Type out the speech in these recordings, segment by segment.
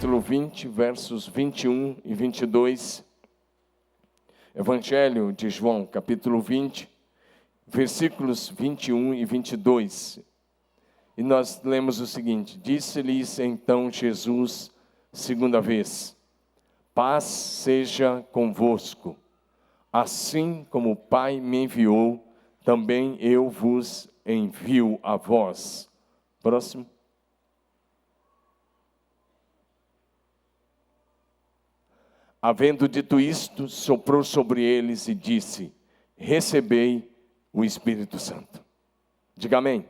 capítulo 20, versos 21 e 22. Evangelho de João, capítulo 20, versículos 21 e 22. E nós lemos o seguinte: disse-lhes então Jesus, segunda vez: paz seja convosco. Assim como o Pai me enviou, também eu vos envio a vós. Próximo. Havendo dito isto, soprou sobre eles e disse: recebei o Espírito Santo. Diga amém.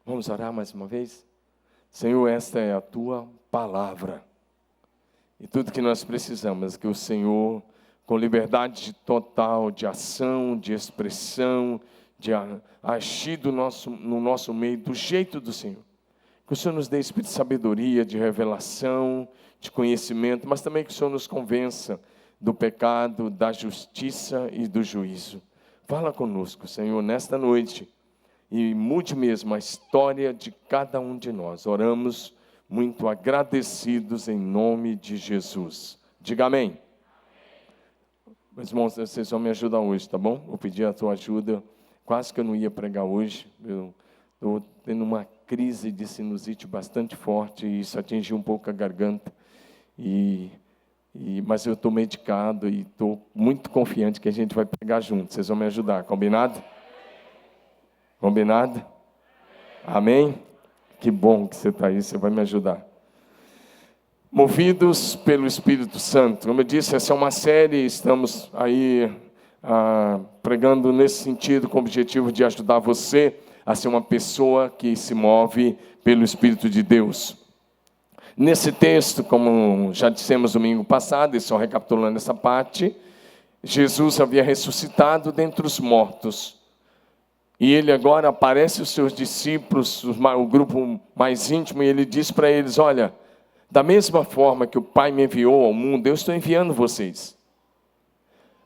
Vamos orar mais uma vez? Senhor, esta é a Tua palavra. E tudo que nós precisamos é que o Senhor, com liberdade total de ação, de expressão, de agir no nosso meio, do jeito do Senhor. Que o Senhor nos dê espírito de sabedoria, de revelação, de conhecimento, mas também que o Senhor nos convença do pecado, da justiça e do juízo. Fala conosco, Senhor, nesta noite, e mude mesmo a história de cada um de nós. Oramos muito agradecidos em nome de Jesus. Diga amém. Meus irmãos, vocês vão me ajudar hoje, tá bom? Vou pedir a tua ajuda. Quase que eu não ia pregar hoje. Eu estou tendo uma crise de sinusite bastante forte e isso atingiu um pouco a garganta. Mas eu estou medicado e estou muito confiante que a gente vai pregar junto. Vocês vão me ajudar, combinado? Combinado? Amém? Que bom que você está aí, você vai me ajudar. Movidos pelo Espírito Santo. Como eu disse, essa é uma série, estamos aí pregando nesse sentido, com o objetivo de ajudar você a ser uma pessoa que se move pelo Espírito de Deus. Nesse texto, como já dissemos domingo passado, e só recapitulando essa parte, Jesus havia ressuscitado dentre os mortos. E ele agora aparece aos seus discípulos, o grupo mais íntimo, e ele diz para eles: olha, da mesma forma que o Pai me enviou ao mundo, eu estou enviando vocês.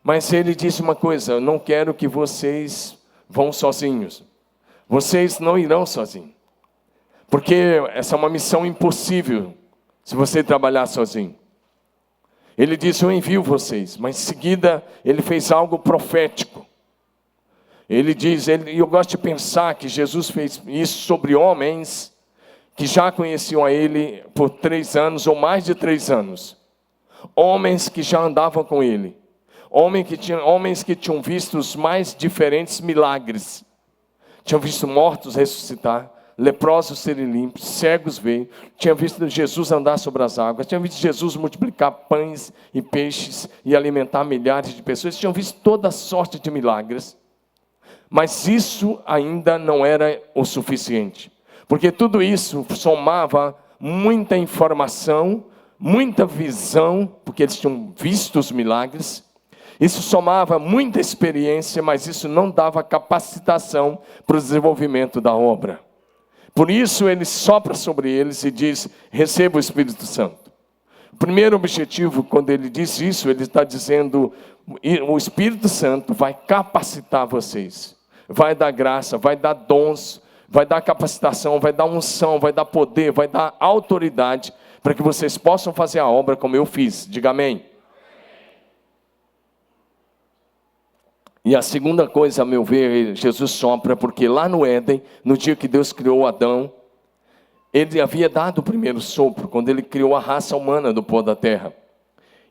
Mas ele disse uma coisa: eu não quero que vocês vão sozinhos. Vocês não irão sozinhos. Porque essa é uma missão impossível se você trabalhar sozinho. Ele disse: eu envio vocês. Mas em seguida ele fez algo profético. Ele diz, e eu gosto de pensar que Jesus fez isso sobre homens que já conheciam a ele por 3 anos ou mais de 3 anos. Homens que já andavam com ele. Homens que tinham visto os mais diferentes milagres. Tinham visto mortos ressuscitar, leprosos serem limpos, cegos verem. Tinham visto Jesus andar sobre as águas. Tinham visto Jesus multiplicar pães e peixes e alimentar milhares de pessoas. Tinham visto toda sorte de milagres. Mas isso ainda não era o suficiente. Porque tudo isso somava muita informação, muita visão, porque eles tinham visto os milagres. Isso somava muita experiência, mas isso não dava capacitação para o desenvolvimento da obra. Por isso ele sopra sobre eles e diz: receba o Espírito Santo. O primeiro objetivo, quando ele diz isso, ele está dizendo: o Espírito Santo vai capacitar vocês. Vai dar graça, vai dar dons, vai dar capacitação, vai dar unção, vai dar poder, vai dar autoridade, para que vocês possam fazer a obra como eu fiz. Diga amém. E a segunda coisa, a meu ver, Jesus sopra, porque lá no Éden, no dia que Deus criou Adão, ele havia dado o primeiro sopro, quando ele criou a raça humana do pó da terra.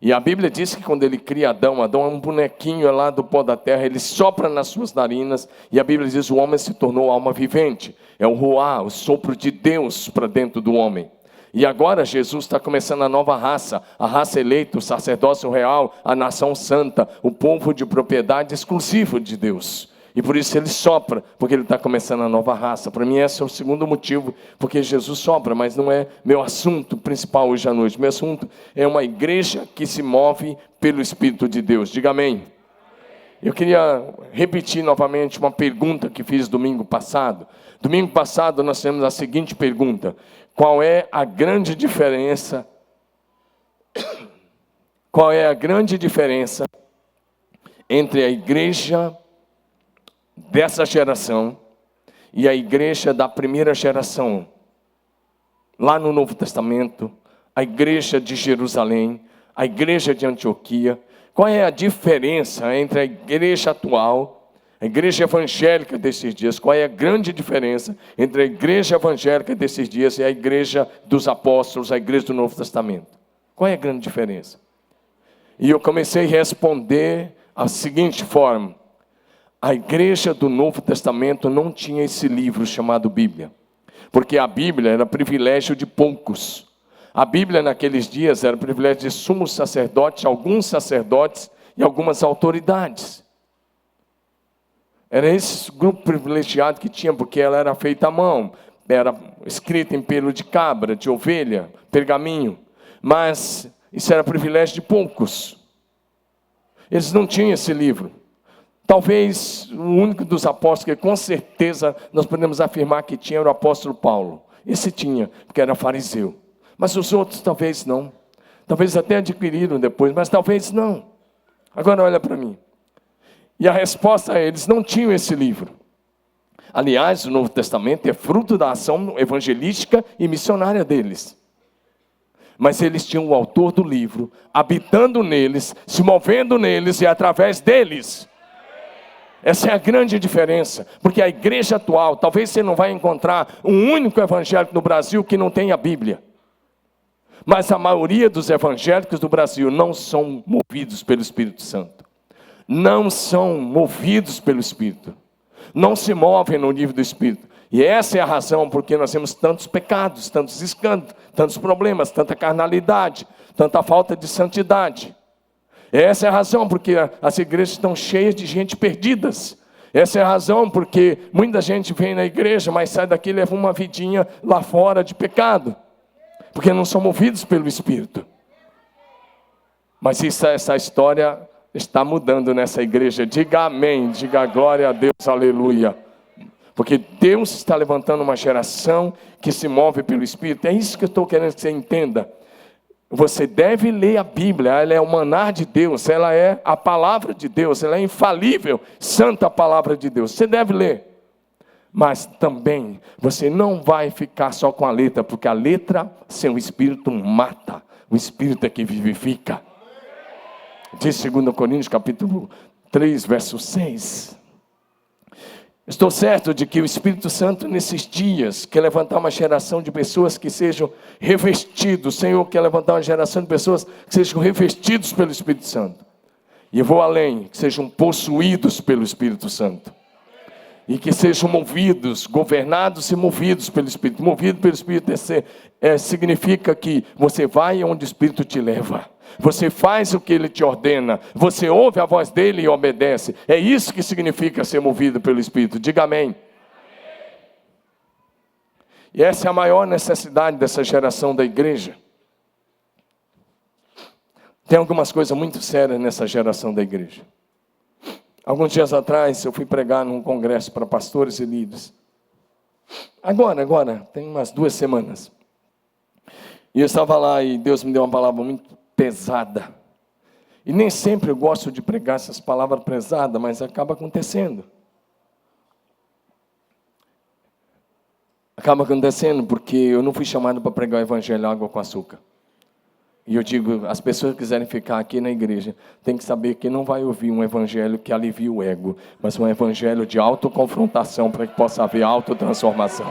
E a Bíblia diz que quando ele cria Adão é um bonequinho lá do pó da terra, ele sopra nas suas narinas, e a Bíblia diz que o homem se tornou alma vivente. É o ruá, o sopro de Deus para dentro do homem. E agora Jesus está começando a nova raça, a raça eleita, o sacerdócio real, a nação santa, o povo de propriedade exclusiva de Deus. E por isso ele sopra, porque ele está começando a nova raça. Para mim esse é o segundo motivo, porque Jesus sopra, mas não é meu assunto principal hoje à noite. Meu assunto é uma igreja que se move pelo Espírito de Deus. Diga amém. Eu queria repetir novamente uma pergunta que fiz domingo passado. Domingo passado nós temos a seguinte pergunta: qual é a grande diferença? Qual é a grande diferença entre a igreja dessa geração e a igreja da primeira geração lá no Novo Testamento, a igreja de Jerusalém, a igreja de Antioquia. Qual é a diferença entre a igreja atual, a igreja evangélica desses dias? Qual é a grande diferença entre a igreja evangélica desses dias e a igreja dos apóstolos, a igreja do Novo Testamento? Qual é a grande diferença? E eu comecei a responder da seguinte forma: a igreja do Novo Testamento não tinha esse livro chamado Bíblia, porque a Bíblia era privilégio de poucos. A Bíblia naqueles dias era privilégio de sumos sacerdotes, alguns sacerdotes e algumas autoridades. Era esse grupo privilegiado que tinha, porque ela era feita à mão, era escrita em pelo de cabra, de ovelha, pergaminho, mas isso era privilégio de poucos. Eles não tinham esse livro. Talvez o único dos apóstolos que com certeza nós podemos afirmar que tinha era o apóstolo Paulo. Esse tinha, porque era fariseu. Mas os outros talvez não. Talvez até adquiriram depois, mas talvez não. Agora olha para mim. E a resposta é: eles não tinham esse livro. Aliás, o Novo Testamento é fruto da ação evangelística e missionária deles. Mas eles tinham o autor do livro, habitando neles, se movendo neles e através deles. Essa é a grande diferença, porque a igreja atual, talvez você não vai encontrar um único evangélico no Brasil que não tenha a Bíblia. Mas a maioria dos evangélicos do Brasil não são movidos pelo Espírito Santo. Não são movidos pelo Espírito. Não se movem no nível do Espírito. E essa é a razão porque nós temos tantos pecados, tantos escândalos, tantos problemas, tanta carnalidade, tanta falta de santidade. Essa é a razão porque as igrejas estão cheias de gente perdidas. Essa é a razão porque muita gente vem na igreja, mas sai daqui e leva uma vidinha lá fora de pecado. Porque não são movidos pelo Espírito. Mas essa história está mudando nessa igreja. Diga amém, diga glória a Deus, aleluia. Porque Deus está levantando uma geração que se move pelo Espírito. É isso que eu estou querendo que você entenda. Você deve ler a Bíblia, ela é o maná de Deus, ela é a palavra de Deus, ela é infalível, santa palavra de Deus. Você deve ler. Mas também, você não vai ficar só com a letra, porque a letra sem o Espírito mata. O Espírito é que vivifica. Diz 2 Coríntios capítulo 3, verso 6. Estou certo de que o Espírito Santo nesses dias quer levantar uma geração de pessoas que sejam revestidos. O Senhor quer levantar uma geração de pessoas que sejam revestidos pelo Espírito Santo. E eu vou além, que sejam possuídos pelo Espírito Santo. E que sejam movidos, governados e movidos pelo Espírito. Movido pelo Espírito significa que você vai onde o Espírito te leva. Você faz o que Ele te ordena. Você ouve a voz dEle e obedece. É isso que significa ser movido pelo Espírito. Diga amém. E essa é a maior necessidade dessa geração da igreja. Tem algumas coisas muito sérias nessa geração da igreja. Alguns dias atrás eu fui pregar num congresso para pastores e líderes. Agora, tem umas 2 semanas. E eu estava lá e Deus me deu uma palavra muito pesada. E nem sempre eu gosto de pregar essas palavras pesadas, mas acaba acontecendo. Acaba acontecendo porque eu não fui chamado para pregar o evangelho água com açúcar. E eu digo, as pessoas que quiserem ficar aqui na igreja, tem que saber que não vai ouvir um evangelho que alivie o ego, mas um evangelho de autoconfrontação para que possa haver autotransformação.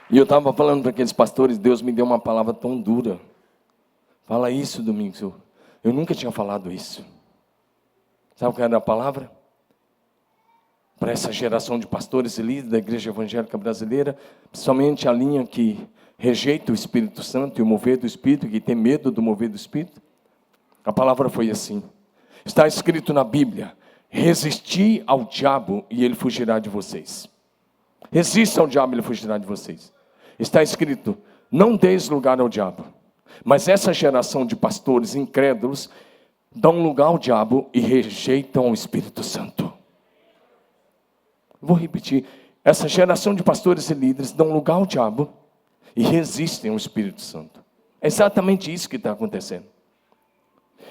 E eu estava falando para aqueles pastores, Deus me deu uma palavra tão dura. Fala isso, Domingos. Eu nunca tinha falado isso. Sabe o que era a palavra? Para essa geração de pastores e líderes da igreja evangélica brasileira, somente a linha que rejeita o Espírito Santo e o mover do Espírito, que tem medo do mover do Espírito. A palavra foi assim. Está escrito na Bíblia: resisti ao diabo e ele fugirá de vocês. Resista ao diabo e ele fugirá de vocês. Está escrito: não deis lugar ao diabo. Mas essa geração de pastores incrédulos dão lugar ao diabo e rejeitam o Espírito Santo. Vou repetir. Essa geração de pastores e líderes dão lugar ao diabo e resistem ao Espírito Santo. É exatamente isso que está acontecendo.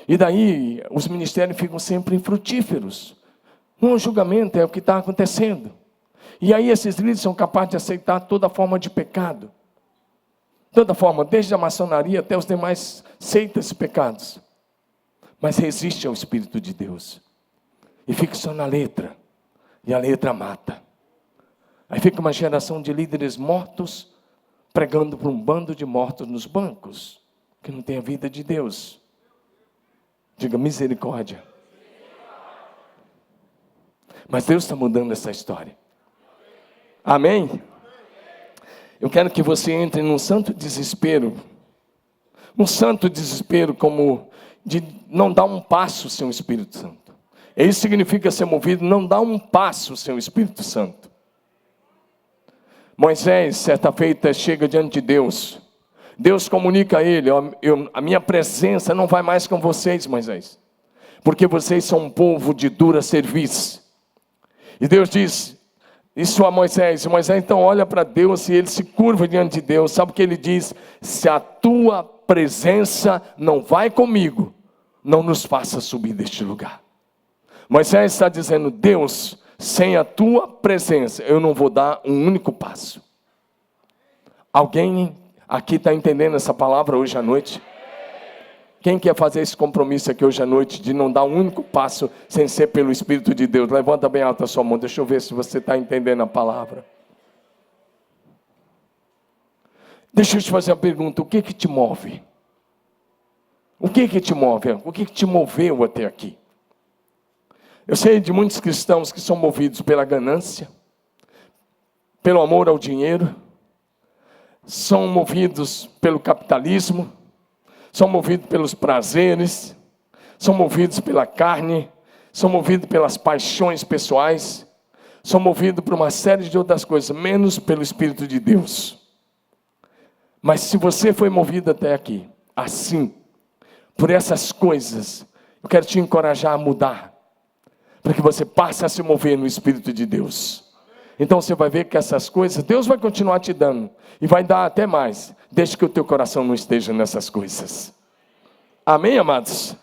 E daí os ministérios ficam sempre infrutíferos. Não é um julgamento, é o que está acontecendo. E aí esses líderes são capazes de aceitar toda forma de pecado. Toda forma, desde a maçonaria até os demais seitas e pecados. Mas resiste ao Espírito de Deus. E fica só na letra. E a letra mata. Aí fica uma geração de líderes mortos, pregando para um bando de mortos nos bancos, que não tem a vida de Deus. Diga misericórdia. Mas Deus está mudando essa história. Amém? Eu quero que você entre num santo desespero. Um santo desespero como de não dar um passo sem o Espírito Santo. Isso significa ser movido, não dar um passo sem o Espírito Santo. Moisés, certa feita, chega diante de Deus. Deus comunica a ele, a minha presença não vai mais com vocês, Moisés. Porque vocês são um povo de dura serviço. E Deus diz isso a Moisés. E Moisés então olha para Deus e ele se curva diante de Deus. Sabe o que ele diz? Se a tua presença não vai comigo, não nos faça subir deste lugar. Moisés está dizendo, Deus, sem a tua presença, eu não vou dar um único passo. Alguém aqui está entendendo essa palavra hoje à noite? Quem quer fazer esse compromisso aqui hoje à noite de não dar um único passo sem ser pelo Espírito de Deus? Levanta bem alta a sua mão, deixa eu ver se você está entendendo a palavra. Deixa eu te fazer uma pergunta, o que te move? O que te move? O que te moveu até aqui? Eu sei de muitos cristãos que são movidos pela ganância, pelo amor ao dinheiro, são movidos pelo capitalismo, são movidos pelos prazeres, são movidos pela carne, são movidos pelas paixões pessoais, são movidos por uma série de outras coisas, menos pelo Espírito de Deus. Mas se você foi movido até aqui, assim, por essas coisas, eu quero te encorajar a mudar, para que você passe a se mover no Espírito de Deus. Então você vai ver que essas coisas, Deus vai continuar te dando, e vai dar até mais, desde que o teu coração não esteja nessas coisas. Amém, amados?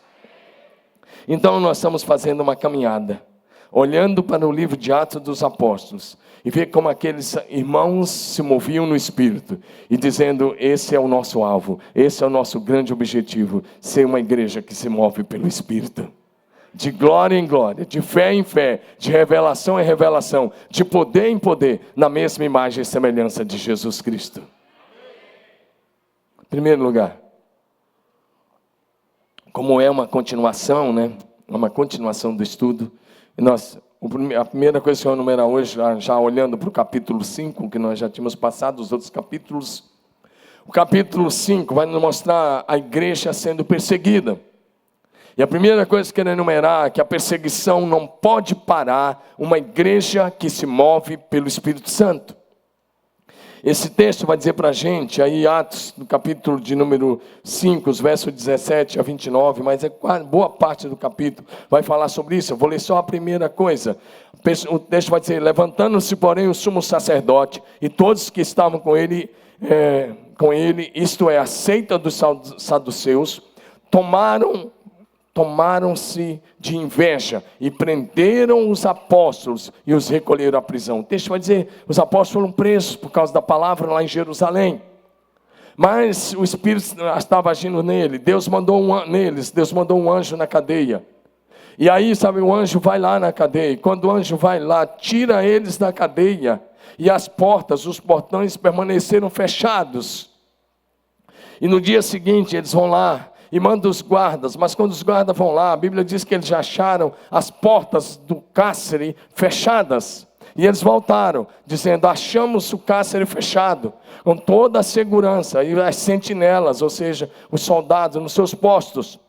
Então nós estamos fazendo uma caminhada, olhando para o livro de Atos dos Apóstolos, e ver como aqueles irmãos se moviam no Espírito, e dizendo, esse é o nosso alvo, esse é o nosso grande objetivo, ser uma igreja que se move pelo Espírito. De glória em glória, de fé em fé, de revelação em revelação, de poder em poder, na mesma imagem e semelhança de Jesus Cristo. Em primeiro lugar, como é uma continuação, né? Uma continuação do estudo, a primeira coisa que eu vou enumerar hoje, já olhando para o capítulo 5, que nós já tínhamos passado, os outros capítulos, o capítulo 5 vai nos mostrar a igreja sendo perseguida. E a primeira coisa que eu quero enumerar é que a perseguição não pode parar uma igreja que se move pelo Espírito Santo. Esse texto vai dizer para a gente, aí Atos, no capítulo de número 5, os versos 17 a 29, mas boa parte do capítulo vai falar sobre isso. Eu vou ler só a primeira coisa. O texto vai dizer, levantando-se, porém, o sumo sacerdote e todos que estavam com ele, isto é, a seita dos saduceus, tomaram-se de inveja e prenderam os apóstolos e os recolheram à prisão. O texto vai dizer, os apóstolos foram presos por causa da palavra lá em Jerusalém. Mas o Espírito estava agindo Deus mandou um anjo na cadeia. E aí, sabe, o anjo vai lá na cadeia. E quando o anjo vai lá, tira eles da cadeia. E as portas, os portões permaneceram fechados. E no dia seguinte eles vão lá e manda os guardas, mas quando os guardas vão lá, a Bíblia diz que eles já acharam as portas do cárcere fechadas. E eles voltaram, dizendo, achamos o cárcere fechado, com toda a segurança, e as sentinelas, ou seja, os soldados nos seus postos,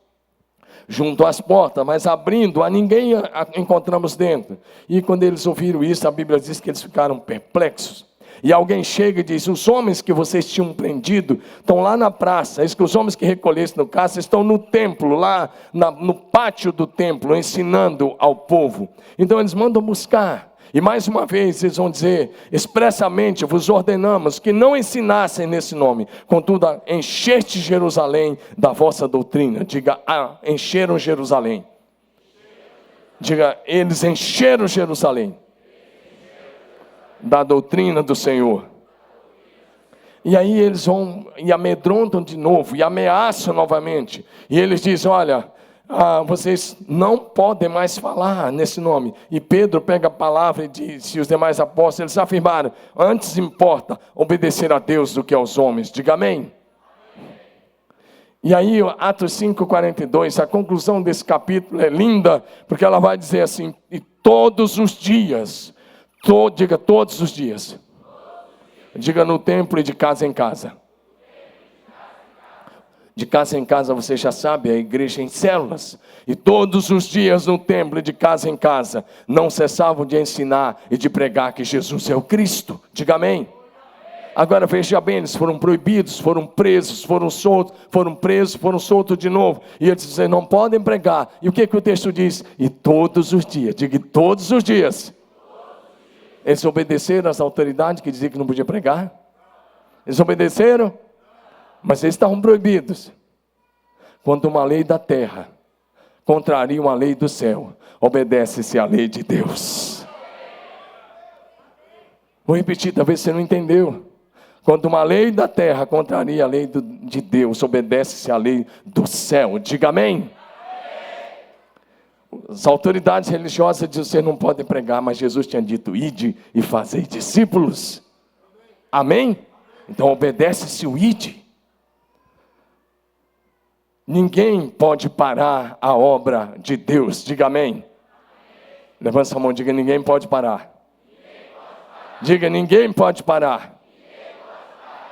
junto às portas, mas abrindo, a ninguém encontramos dentro. E quando eles ouviram isso, a Bíblia diz que eles ficaram perplexos. E alguém chega e diz, os homens que vocês tinham prendido estão lá na praça. Diz que os homens que recolhessem no cárcere estão no templo, lá no pátio do templo, ensinando ao povo. Então eles mandam buscar. E mais uma vez eles vão dizer, expressamente vos ordenamos que não ensinassem nesse nome. Contudo, encheste Jerusalém da vossa doutrina. Diga, encheram Jerusalém. Diga, eles encheram Jerusalém da doutrina do Senhor. E aí eles vão e amedrontam de novo, e ameaçam novamente. E eles dizem, olha, vocês não podem mais falar nesse nome. E Pedro pega a palavra e diz, e os demais apóstolos, eles afirmaram, antes importa obedecer a Deus do que aos homens. Diga amém. E aí, Atos 5:42, a conclusão desse capítulo é linda, porque ela vai dizer assim, e todos os dias, diga todos os dias, diga no templo e de casa em casa. De casa em casa, você já sabe, a igreja em células. E todos os dias no templo e de casa em casa, não cessavam de ensinar e de pregar que Jesus é o Cristo. Diga amém. Agora veja bem, eles foram proibidos, foram presos, foram soltos, foram presos, foram soltos de novo. E eles dizem, não podem pregar. E o que o texto diz? E todos os dias, diga todos os dias. Eles obedeceram às autoridades que diziam que não podia pregar? Eles obedeceram? Mas eles estavam proibidos. Quando uma lei da terra contraria uma lei do céu, obedece-se à lei de Deus. Vou repetir, talvez você não entendeu. Quando uma lei da terra contraria a lei de Deus, obedece-se à lei do céu. Diga amém. As autoridades religiosas dizem, você não pode pregar, mas Jesus tinha dito, ide e fazei discípulos. Amém? Então obedece-se o ide. Ninguém pode parar a obra de Deus. Diga amém. Levanta sua mão, diga, ninguém pode parar. Diga, ninguém pode parar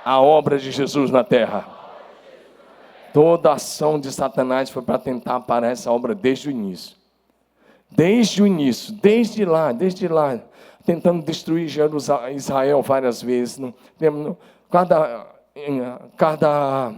a obra de Jesus na terra. Toda ação de Satanás foi para tentar parar essa obra desde o início. Desde o início, desde lá, tentando destruir Israel várias vezes. Cada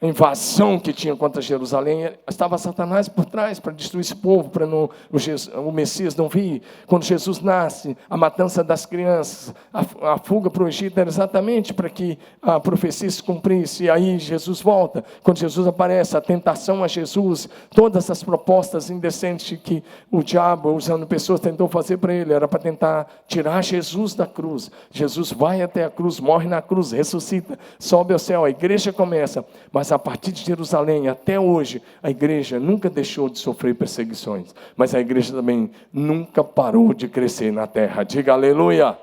invasão que tinha contra Jerusalém, estava Satanás por trás para destruir esse povo, para o Messias não vir. Quando Jesus nasce, a matança das crianças, a fuga para o Egito era exatamente para que a profecia se cumprisse, e aí Jesus volta. Quando Jesus aparece, a tentação a Jesus, todas as propostas indecentes que o diabo, usando pessoas, tentou fazer para ele, era para tentar tirar Jesus da cruz. Jesus vai até a cruz, morre na cruz, ressuscita, sobe ao céu, a igreja começa, mas a partir de Jerusalém até hoje, a igreja nunca deixou de sofrer perseguições, mas a igreja também nunca parou de crescer na terra. Diga aleluia.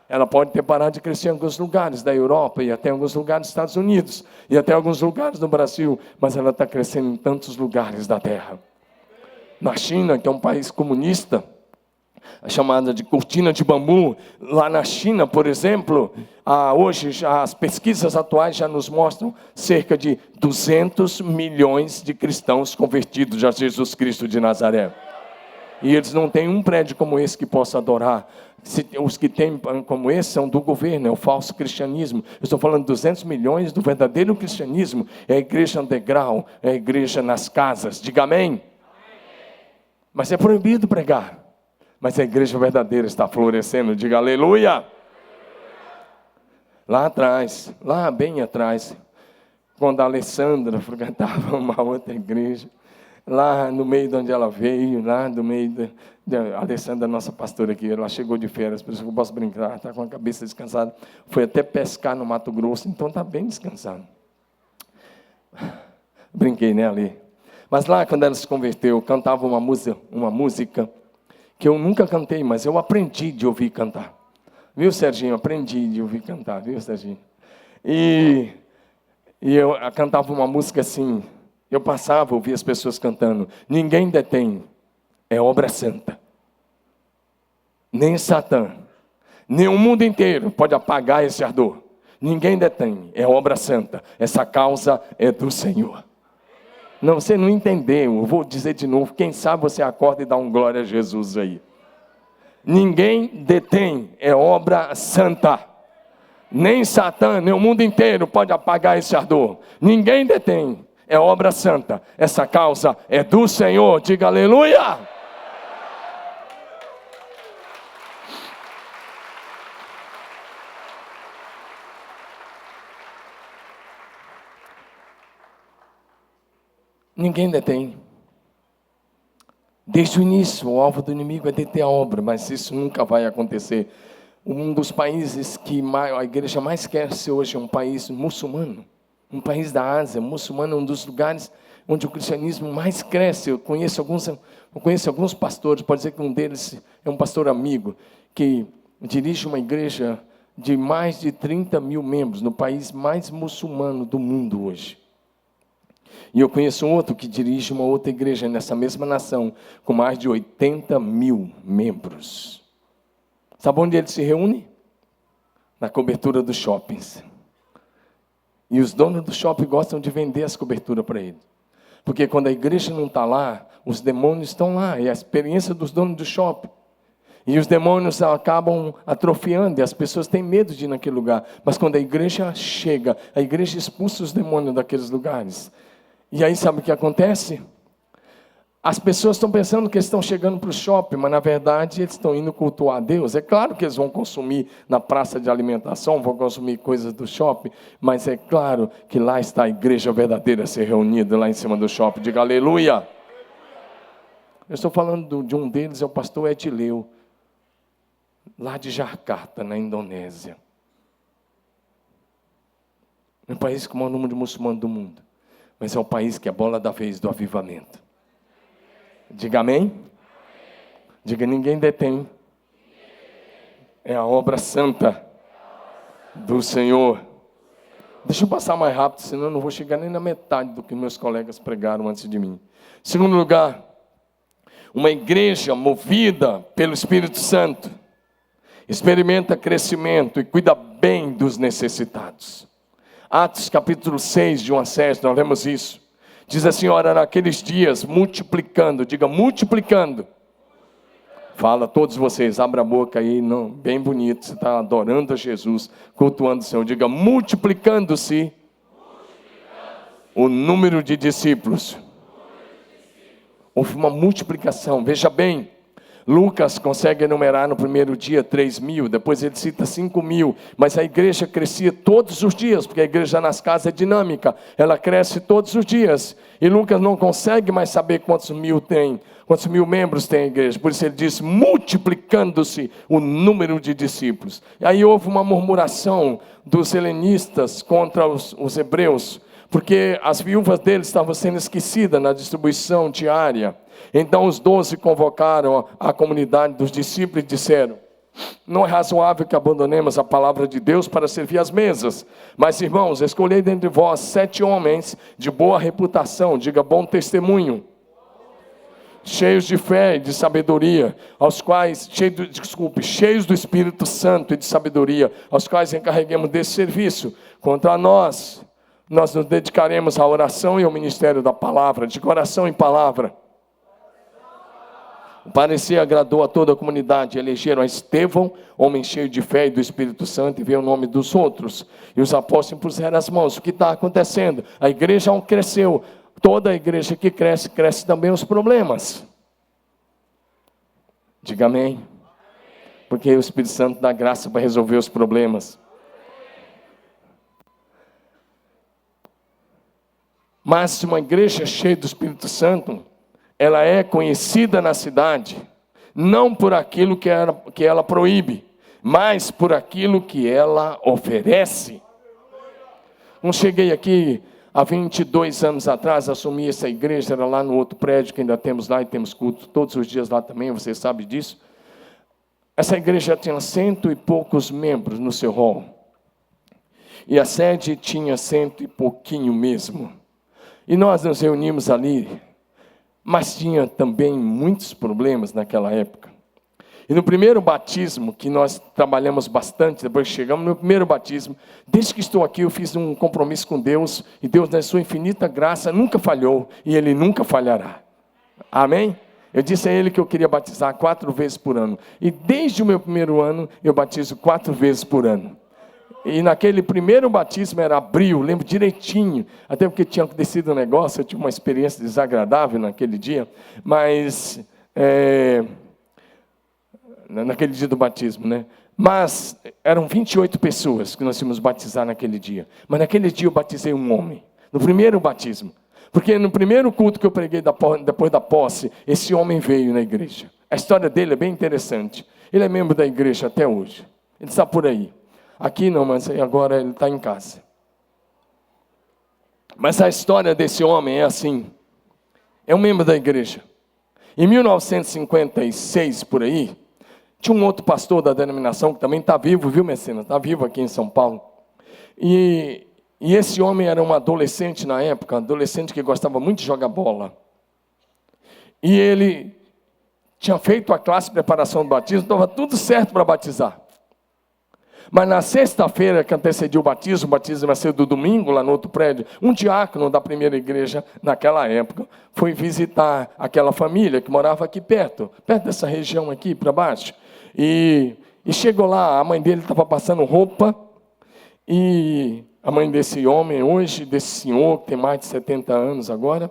Ela pode ter parado de crescer em alguns lugares da Europa, e até alguns lugares dos Estados Unidos, e até alguns lugares do Brasil, mas ela está crescendo em tantos lugares da terra. Na China, que é um país comunista, chamada de cortina de bambu, lá na China, por exemplo, hoje já, as pesquisas atuais já nos mostram cerca de 200 milhões de cristãos convertidos a Jesus Cristo de Nazaré. E eles não têm um prédio como esse que possa adorar. Os que têm como esse são do governo, é o falso cristianismo. Eu estou falando de 200 milhões do verdadeiro cristianismo. É a igreja underground, é a igreja nas casas. Diga amém. Mas é proibido pregar. Mas a igreja verdadeira está florescendo. Diga aleluia. Lá atrás, lá bem atrás, quando a Alessandra frequentava uma outra igreja, lá no meio de onde ela veio, lá no meio a Alessandra, nossa pastora aqui, ela chegou de férias, por isso que eu posso brincar, está com a cabeça descansada, foi até pescar no Mato Grosso, então está bem descansado. Brinquei, né, ali. Mas lá, quando ela se converteu, cantava uma música que eu nunca cantei, mas eu aprendi de ouvir cantar. Viu, Serginho? Aprendi de ouvir cantar, viu, Serginho? E eu cantava uma música assim, eu passava, ouvia as pessoas cantando, ninguém detém, é obra santa. Nem Satã, nem o mundo inteiro pode apagar esse ardor. Ninguém detém, é obra santa, essa causa é do Senhor. Não, você não entendeu, eu vou dizer de novo, quem sabe você acorda e dá um glória a Jesus aí. Ninguém detém, é obra santa. Nem Satã, nem o mundo inteiro pode apagar esse ardor. Ninguém detém, é obra santa. Essa causa é do Senhor, diga aleluia. Ninguém detém. Desde o início, o alvo do inimigo é deter a obra, mas isso nunca vai acontecer. Um dos países que a igreja mais cresce hoje é um país muçulmano, um país da Ásia. Muçulmano é um dos lugares onde o cristianismo mais cresce. Eu conheço alguns pastores, pode dizer que um deles é um pastor amigo, que dirige uma igreja de mais de 30 mil membros, no país mais muçulmano do mundo hoje. E eu conheço outro que dirige uma outra igreja nessa mesma nação, com mais de 80 mil membros. Sabe onde ele se reúne? Na cobertura dos shoppings. E os donos do shopping gostam de vender as coberturas para ele. Porque quando a igreja não está lá, os demônios estão lá. É a experiência dos donos do shopping. E os demônios acabam atrofiando, e as pessoas têm medo de ir naquele lugar. Mas quando a igreja chega, a igreja expulsa os demônios daqueles lugares. E aí sabe o que acontece? As pessoas estão pensando que eles estão chegando para o shopping, mas na verdade eles estão indo cultuar a Deus. É claro que eles vão consumir na praça de alimentação, vão consumir coisas do shopping, mas é claro que lá está a igreja verdadeira se reunida lá em cima do shopping. Diga aleluia! Eu estou falando de um deles, é o pastor Edileu, lá de Jakarta, na Indonésia. É um país com o maior número de muçulmanos do mundo. Mas é um país que é a bola da vez do avivamento. Diga amém. Diga, ninguém detém. É a obra santa do Senhor. Deixa eu passar mais rápido, senão eu não vou chegar nem na metade do que meus colegas pregaram antes de mim. Segundo lugar, uma igreja movida pelo Espírito Santo experimenta crescimento e cuida bem dos necessitados. Atos capítulo 6, de 1 a 7, nós lemos isso. Diz assim, ora, naqueles dias, multiplicando, diga multiplicando. Fala, todos vocês, abra a boca aí, não, bem bonito, você está adorando a Jesus, cultuando o Senhor. Diga, multiplicando-se o número de discípulos. Houve uma multiplicação, veja bem. Lucas consegue enumerar no primeiro dia 3.000, depois ele cita 5.000, mas a igreja crescia todos os dias, porque a igreja nas casas é dinâmica, ela cresce todos os dias, e Lucas não consegue mais saber quantos mil membros tem a igreja, por isso ele diz, multiplicando-se o número de discípulos. E aí houve uma murmuração dos helenistas contra os hebreus, porque as viúvas deles estavam sendo esquecidas na distribuição diária. Então os 12 convocaram a comunidade dos discípulos e disseram, não é razoável que abandonemos a palavra de Deus para servir as mesas. Mas irmãos, escolhei dentre vós 7 homens de boa reputação, diga bom testemunho, cheios de fé e de sabedoria, cheios do Espírito Santo e de sabedoria, aos quais encarreguemos desse serviço. Contra nós nos dedicaremos à oração e ao ministério da palavra, de coração em palavra. O parecer agradou a toda a comunidade. Elegeram a Estevão, homem cheio de fé e do Espírito Santo, e veio o nome dos outros. E os apóstolos impuseram as mãos. O que está acontecendo? A igreja cresceu. Toda a igreja que cresce, cresce também os problemas. Diga amém. Porque o Espírito Santo dá graça para resolver os problemas. Mas uma igreja cheia do Espírito Santo, ela é conhecida na cidade, não por aquilo que ela proíbe, mas por aquilo que ela oferece. Eu cheguei aqui há 22 anos atrás, assumi essa igreja, era lá no outro prédio que ainda temos lá e temos culto todos os dias lá também, você sabe disso. Essa igreja tinha 100 e poucos membros no seu hall. E a sede tinha 100 e pouquinho mesmo. E nós nos reunimos ali, mas tinha também muitos problemas naquela época. E no primeiro batismo, que nós trabalhamos bastante, depois que chegamos no primeiro batismo, desde que estou aqui eu fiz um compromisso com Deus, e Deus, na sua infinita graça, nunca falhou, e Ele nunca falhará. Amém? Eu disse a Ele que eu queria batizar 4 vezes por ano. E desde o meu primeiro ano, eu batizo 4 vezes por ano. E naquele primeiro batismo era abril, lembro direitinho, até porque tinha acontecido um negócio, eu tive uma experiência desagradável naquele dia, mas, naquele dia do batismo, né? Mas eram 28 pessoas que nós íamos batizar naquele dia. Mas naquele dia eu batizei um homem, no primeiro batismo. Porque no primeiro culto que eu preguei depois da posse, esse homem veio na igreja. A história dele é bem interessante. Ele é membro da igreja até hoje. Ele está por aí. Aqui não, mas agora ele está em casa. Mas a história desse homem é assim. É um membro da igreja. Em 1956, por aí, tinha um outro pastor da denominação que também está vivo, viu, Messina? Está vivo aqui em São Paulo. E esse homem era um adolescente na época, adolescente que gostava muito de jogar bola. E ele tinha feito a classe de preparação do batismo, estava tudo certo para batizar. Mas na sexta-feira que antecedia o batismo ia ser do domingo, lá no outro prédio, um diácono da primeira igreja, naquela época, foi visitar aquela família que morava aqui perto dessa região aqui para baixo. E chegou lá, a mãe dele estava passando roupa, e a mãe desse homem hoje, desse senhor, que tem mais de 70 anos agora,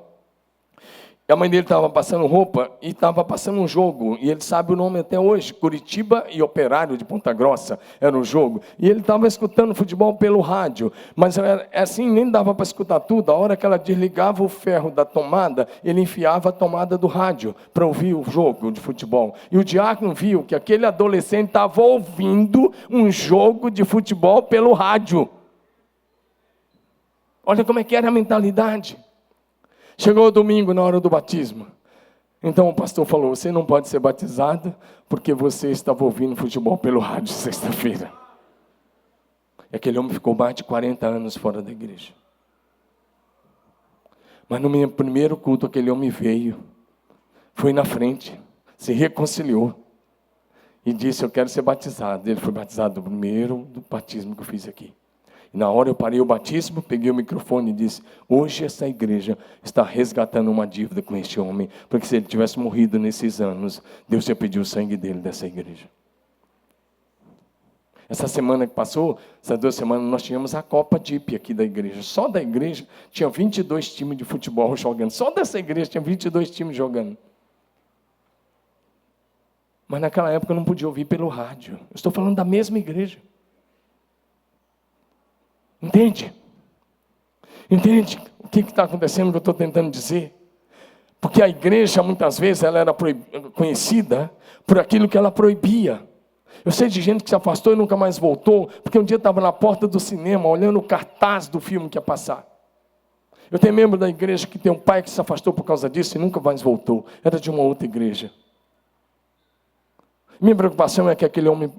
e a mãe dele estava passando roupa e estava passando um jogo, e ele sabe o nome até hoje, Curitiba e Operário de Ponta Grossa, era o jogo, e ele estava escutando futebol pelo rádio, mas assim, nem dava para escutar tudo. A hora que ela desligava o ferro da tomada, ele enfiava a tomada do rádio para ouvir o jogo de futebol, e o diácono viu que aquele adolescente estava ouvindo um jogo de futebol pelo rádio. Olha como é que era a mentalidade. Chegou o domingo na hora do batismo. Então o pastor falou: você não pode ser batizado porque você estava ouvindo futebol pelo rádio sexta-feira. E aquele homem ficou mais de 40 anos fora da igreja. Mas no meu primeiro culto aquele homem veio, foi na frente, se reconciliou e disse: eu quero ser batizado. Ele foi batizado no primeiro do batismo que eu fiz aqui. Na hora eu parei o batismo, peguei o microfone e disse: hoje essa igreja está resgatando uma dívida com este homem, porque se ele tivesse morrido nesses anos, Deus ia pedir o sangue dele dessa igreja. Essa semana que passou, essas 2 semanas, nós tínhamos a Copa DIP aqui da igreja. Só da igreja tinha 22 times de futebol jogando. Só dessa igreja tinha 22 times jogando. Mas naquela época eu não podia ouvir pelo rádio. Eu estou falando da mesma igreja. Entende? Entende o que está acontecendo, que eu estou tentando dizer? Porque a igreja, muitas vezes, ela era conhecida por aquilo que ela proibia. Eu sei de gente que se afastou e nunca mais voltou, porque um dia estava na porta do cinema, olhando o cartaz do filme que ia passar. Eu tenho membro da igreja que tem um pai que se afastou por causa disso e nunca mais voltou. Era de uma outra igreja. Minha preocupação é que aquele homem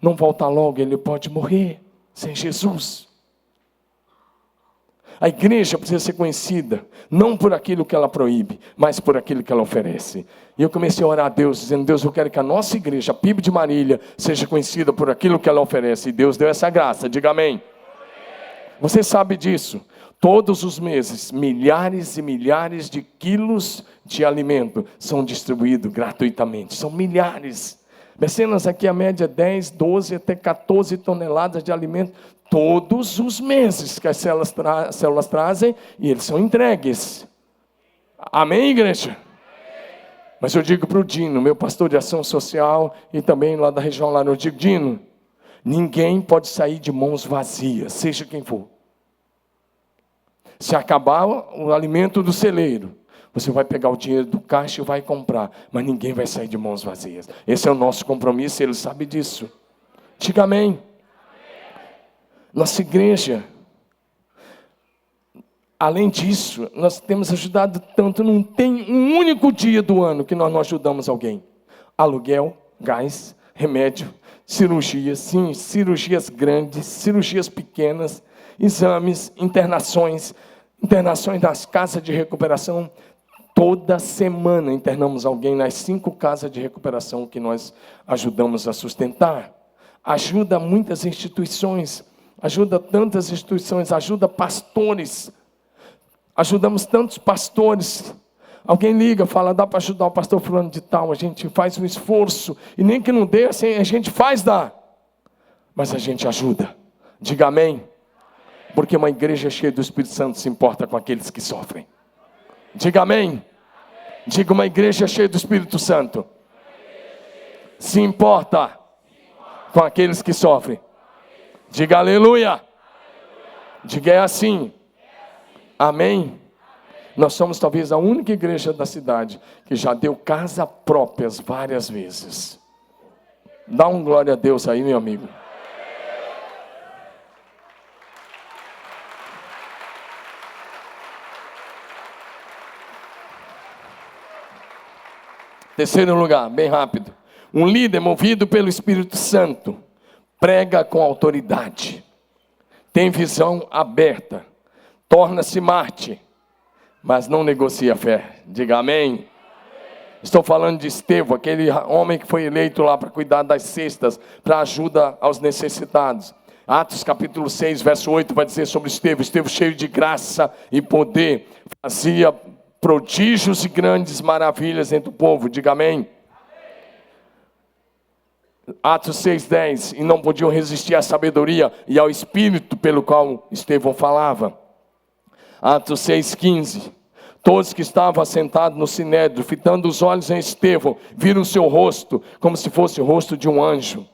não volta logo, ele pode morrer sem Jesus. A igreja precisa ser conhecida, não por aquilo que ela proíbe, mas por aquilo que ela oferece. E eu comecei a orar a Deus, dizendo: Deus, eu quero que a nossa igreja, a PIB de Marília, seja conhecida por aquilo que ela oferece. E Deus deu essa graça, diga amém. Você sabe disso. Todos os meses, milhares e milhares de quilos de alimento são distribuídos gratuitamente. São milhares. Mecenas, aqui a média é 10, 12, até 14 toneladas de alimento todos os meses que as células trazem, e eles são entregues. Amém, igreja? Mas eu digo para o Dino, meu pastor de ação social, e também lá da região lá, eu digo: Dino, ninguém pode sair de mãos vazias, seja quem for. Se acabar o alimento do celeiro, você vai pegar o dinheiro do caixa e vai comprar, mas ninguém vai sair de mãos vazias. Esse é o nosso compromisso, ele sabe disso. Diga amém. Nossa igreja, além disso, nós temos ajudado tanto, não tem um único dia do ano que nós não ajudamos alguém. Aluguel, gás, remédio, cirurgias, sim, cirurgias grandes, cirurgias pequenas, exames, internações das casas de recuperação. Toda semana internamos alguém nas 5 casas de recuperação que nós ajudamos a sustentar. Ajuda muitas instituições, ajuda tantas instituições, ajuda pastores. Ajudamos tantos pastores. Alguém liga, fala: dá para ajudar o pastor fulano de tal. A gente faz um esforço, e nem que não dê, assim, a gente faz dar. Mas a gente ajuda. Diga amém. Porque uma igreja cheia do Espírito Santo se importa com aqueles que sofrem. Diga amém. Diga: uma igreja cheia do Espírito Santo se importa com aqueles que sofrem. Diga aleluia. Diga: é assim. Amém. Nós somos talvez a única igreja da cidade que já deu casa próprias várias vezes. Dá um glória a Deus aí, meu amigo. Terceiro lugar, bem rápido. Um líder movido pelo Espírito Santo prega com autoridade, tem visão aberta, torna-se Marte, mas não negocia a fé. Diga amém. Estou falando de Estevão, aquele homem que foi eleito lá para cuidar das cestas, para ajuda aos necessitados. Atos capítulo 6, verso 8, vai dizer sobre Estevão. Estevão cheio de graça e poder, fazia prodígios e grandes maravilhas entre o povo. Diga amém. Atos 6:10, e não podiam resistir à sabedoria e ao espírito pelo qual Estevão falava. Atos 6:15, todos que estavam assentados no sinédrio, fitando os olhos em Estevão, viram o seu rosto como se fosse o rosto de um anjo.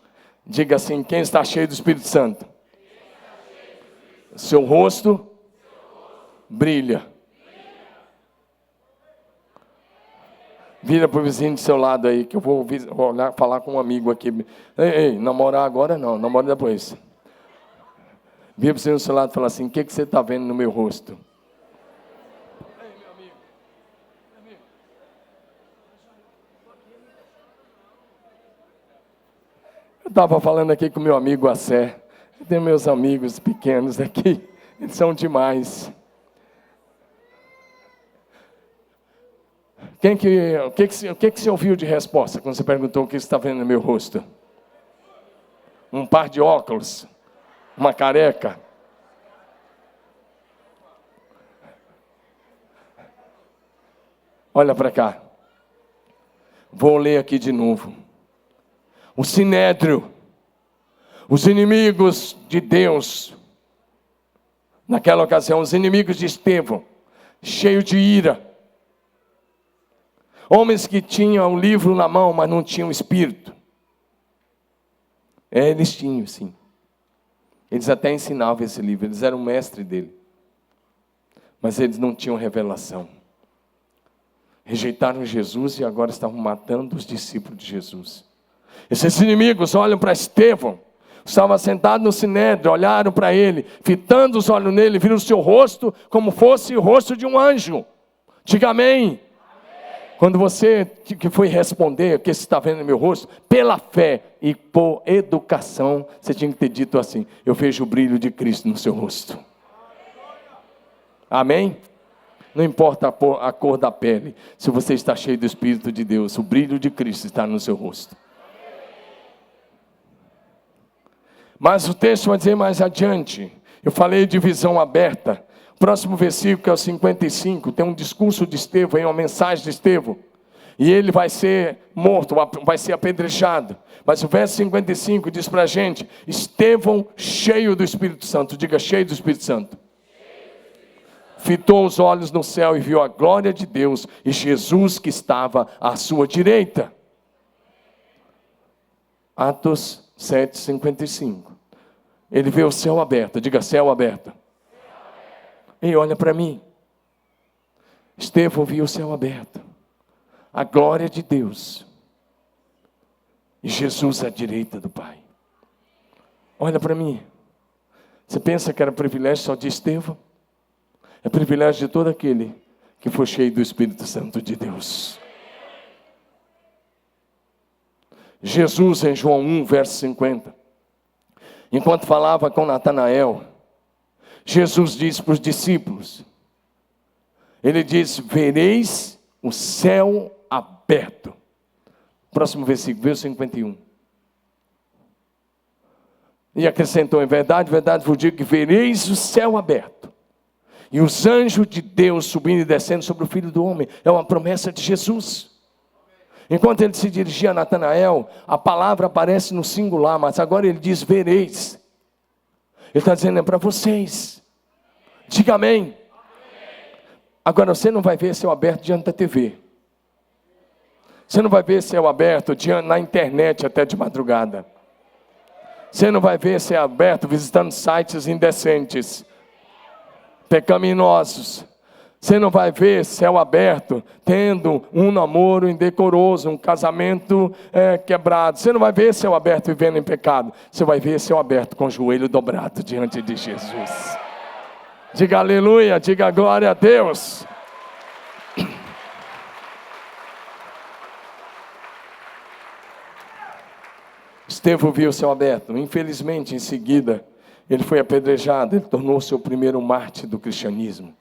Diga assim: quem está cheio do Espírito Santo? Seu rosto brilha. Vira para o vizinho do seu lado aí, que eu vou olhar, falar com um amigo aqui. Ei, namorar agora não, namora depois. Vira para o vizinho do seu lado e fala assim: o que você está vendo no meu rosto? Ei, meu amigo. Eu estava falando aqui com meu amigo Assé. Eu tenho meus amigos pequenos aqui, eles são demais. O que você ouviu de resposta quando você perguntou o que você está vendo no meu rosto? Um par de óculos? Uma careca? Olha para cá. Vou ler aqui de novo. O sinédrio, os inimigos de Deus, naquela ocasião, os inimigos de Estevão, cheio de ira. Homens que tinham o livro na mão, mas não tinham espírito. Eles tinham, sim. Eles até ensinavam esse livro, eles eram mestre dele. Mas eles não tinham revelação. Rejeitaram Jesus e agora estavam matando os discípulos de Jesus. Esses inimigos olham para Estevão, estava sentado no sinédrio, olharam para ele, fitando os olhos nele, viram o seu rosto como fosse o rosto de um anjo. Diga amém. Quando você que foi responder o que você está vendo no meu rosto, pela fé e por educação, você tinha que ter dito assim: eu vejo o brilho de Cristo no seu rosto. Amém? Não importa a cor da pele, se você está cheio do Espírito de Deus, o brilho de Cristo está no seu rosto. Mas o texto vai dizer mais adiante, eu falei de visão aberta. Próximo versículo, que é o 55, tem um discurso de Estevão, uma mensagem de Estevão. E ele vai ser morto, vai ser apedrejado. Mas o verso 55 diz para a gente: Estevão cheio do Espírito Santo. Diga: cheio do Espírito Santo. Fitou os olhos no céu e viu a glória de Deus e Jesus que estava à sua direita. Atos 7:55. Ele vê o céu aberto. Diga: céu aberto. Ei, olha para mim. Estevão viu o céu aberto, a glória de Deus e Jesus à direita do Pai. Olha para mim. Você pensa que era privilégio só de Estevão? É privilégio de todo aquele que foi cheio do Espírito Santo de Deus. Jesus, em João 1, verso 50, enquanto falava com Natanael, Jesus disse para os discípulos, ele diz: vereis o céu aberto. Próximo versículo, verso 51. E acrescentou: em verdade, verdade vos digo que vereis o céu aberto, e os anjos de Deus subindo e descendo sobre o Filho do Homem. É uma promessa de Jesus. Enquanto ele se dirigia a Natanael, a palavra aparece no singular, mas agora ele diz: vereis. Ele está dizendo: é para vocês. Diga amém. Agora você não vai ver céu aberto diante da TV. Você não vai ver céu aberto na internet até de madrugada. Você não vai ver céu aberto visitando sites indecentes, pecaminosos. Você não vai ver céu aberto, tendo um namoro indecoroso, um casamento quebrado. Você não vai ver céu aberto vivendo em pecado. Você vai ver céu aberto com o joelho dobrado diante de Jesus. Diga aleluia, diga glória a Deus. Estevão viu o céu aberto. Infelizmente, em seguida, ele foi apedrejado. Ele tornou-se o primeiro mártir do cristianismo.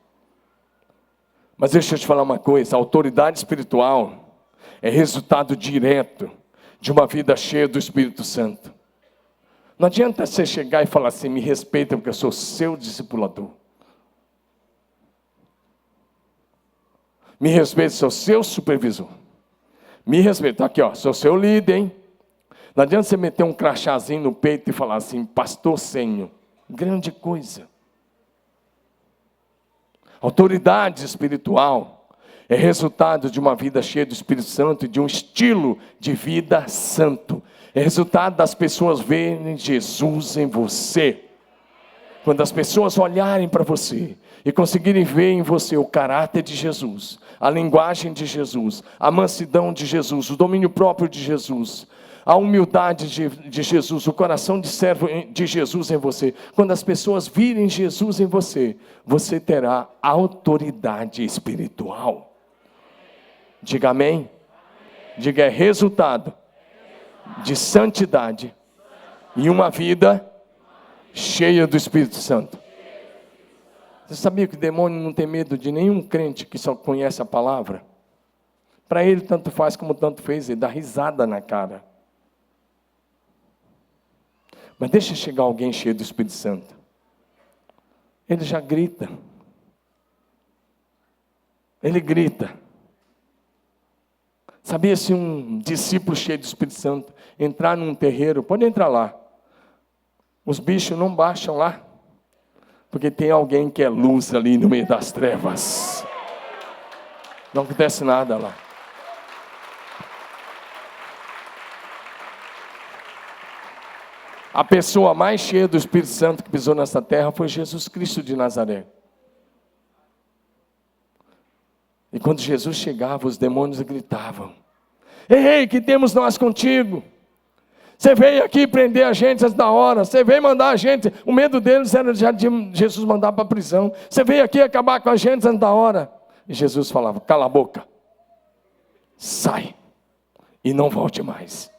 Mas deixa eu te falar uma coisa, a autoridade espiritual é resultado direto de uma vida cheia do Espírito Santo. Não adianta você chegar e falar assim, me respeita porque eu sou seu discipulador. Me respeita, sou seu supervisor. Me respeita, aqui ó, sou seu líder, hein? Não adianta você meter um crachazinho no peito e falar assim, pastor Senho, grande coisa. Autoridade espiritual é resultado de uma vida cheia do Espírito Santo e de um estilo de vida santo. É resultado das pessoas verem Jesus em você. Quando as pessoas olharem para você e conseguirem ver em você o caráter de Jesus, a linguagem de Jesus, a mansidão de Jesus, o domínio próprio de Jesus, a humildade de Jesus, o coração de servo de Jesus em você. Quando as pessoas virem Jesus em você, você terá autoridade espiritual. Diga amém. Diga é resultado de santidade e uma vida cheia do Espírito Santo. Você sabia que o demônio não tem medo de nenhum crente que só conhece a palavra? Para ele tanto faz como tanto fez, ele dá risada na cara. Mas deixa chegar alguém cheio do Espírito Santo. Ele já grita. Ele grita. Sabia se um discípulo cheio do Espírito Santo entrar num terreiro, pode entrar lá. Os bichos não baixam lá. Porque tem alguém que é luz ali no meio das trevas. Não acontece nada lá. A pessoa mais cheia do Espírito Santo que pisou nessa terra foi Jesus Cristo de Nazaré. E quando Jesus chegava, os demônios gritavam: Ei, que temos nós contigo? Você veio aqui prender a gente antes da hora. Você veio mandar a gente. O medo deles era já de Jesus mandar para a prisão. Você veio aqui acabar com a gente antes da hora. E Jesus falava: cala a boca. Sai. E não volte mais.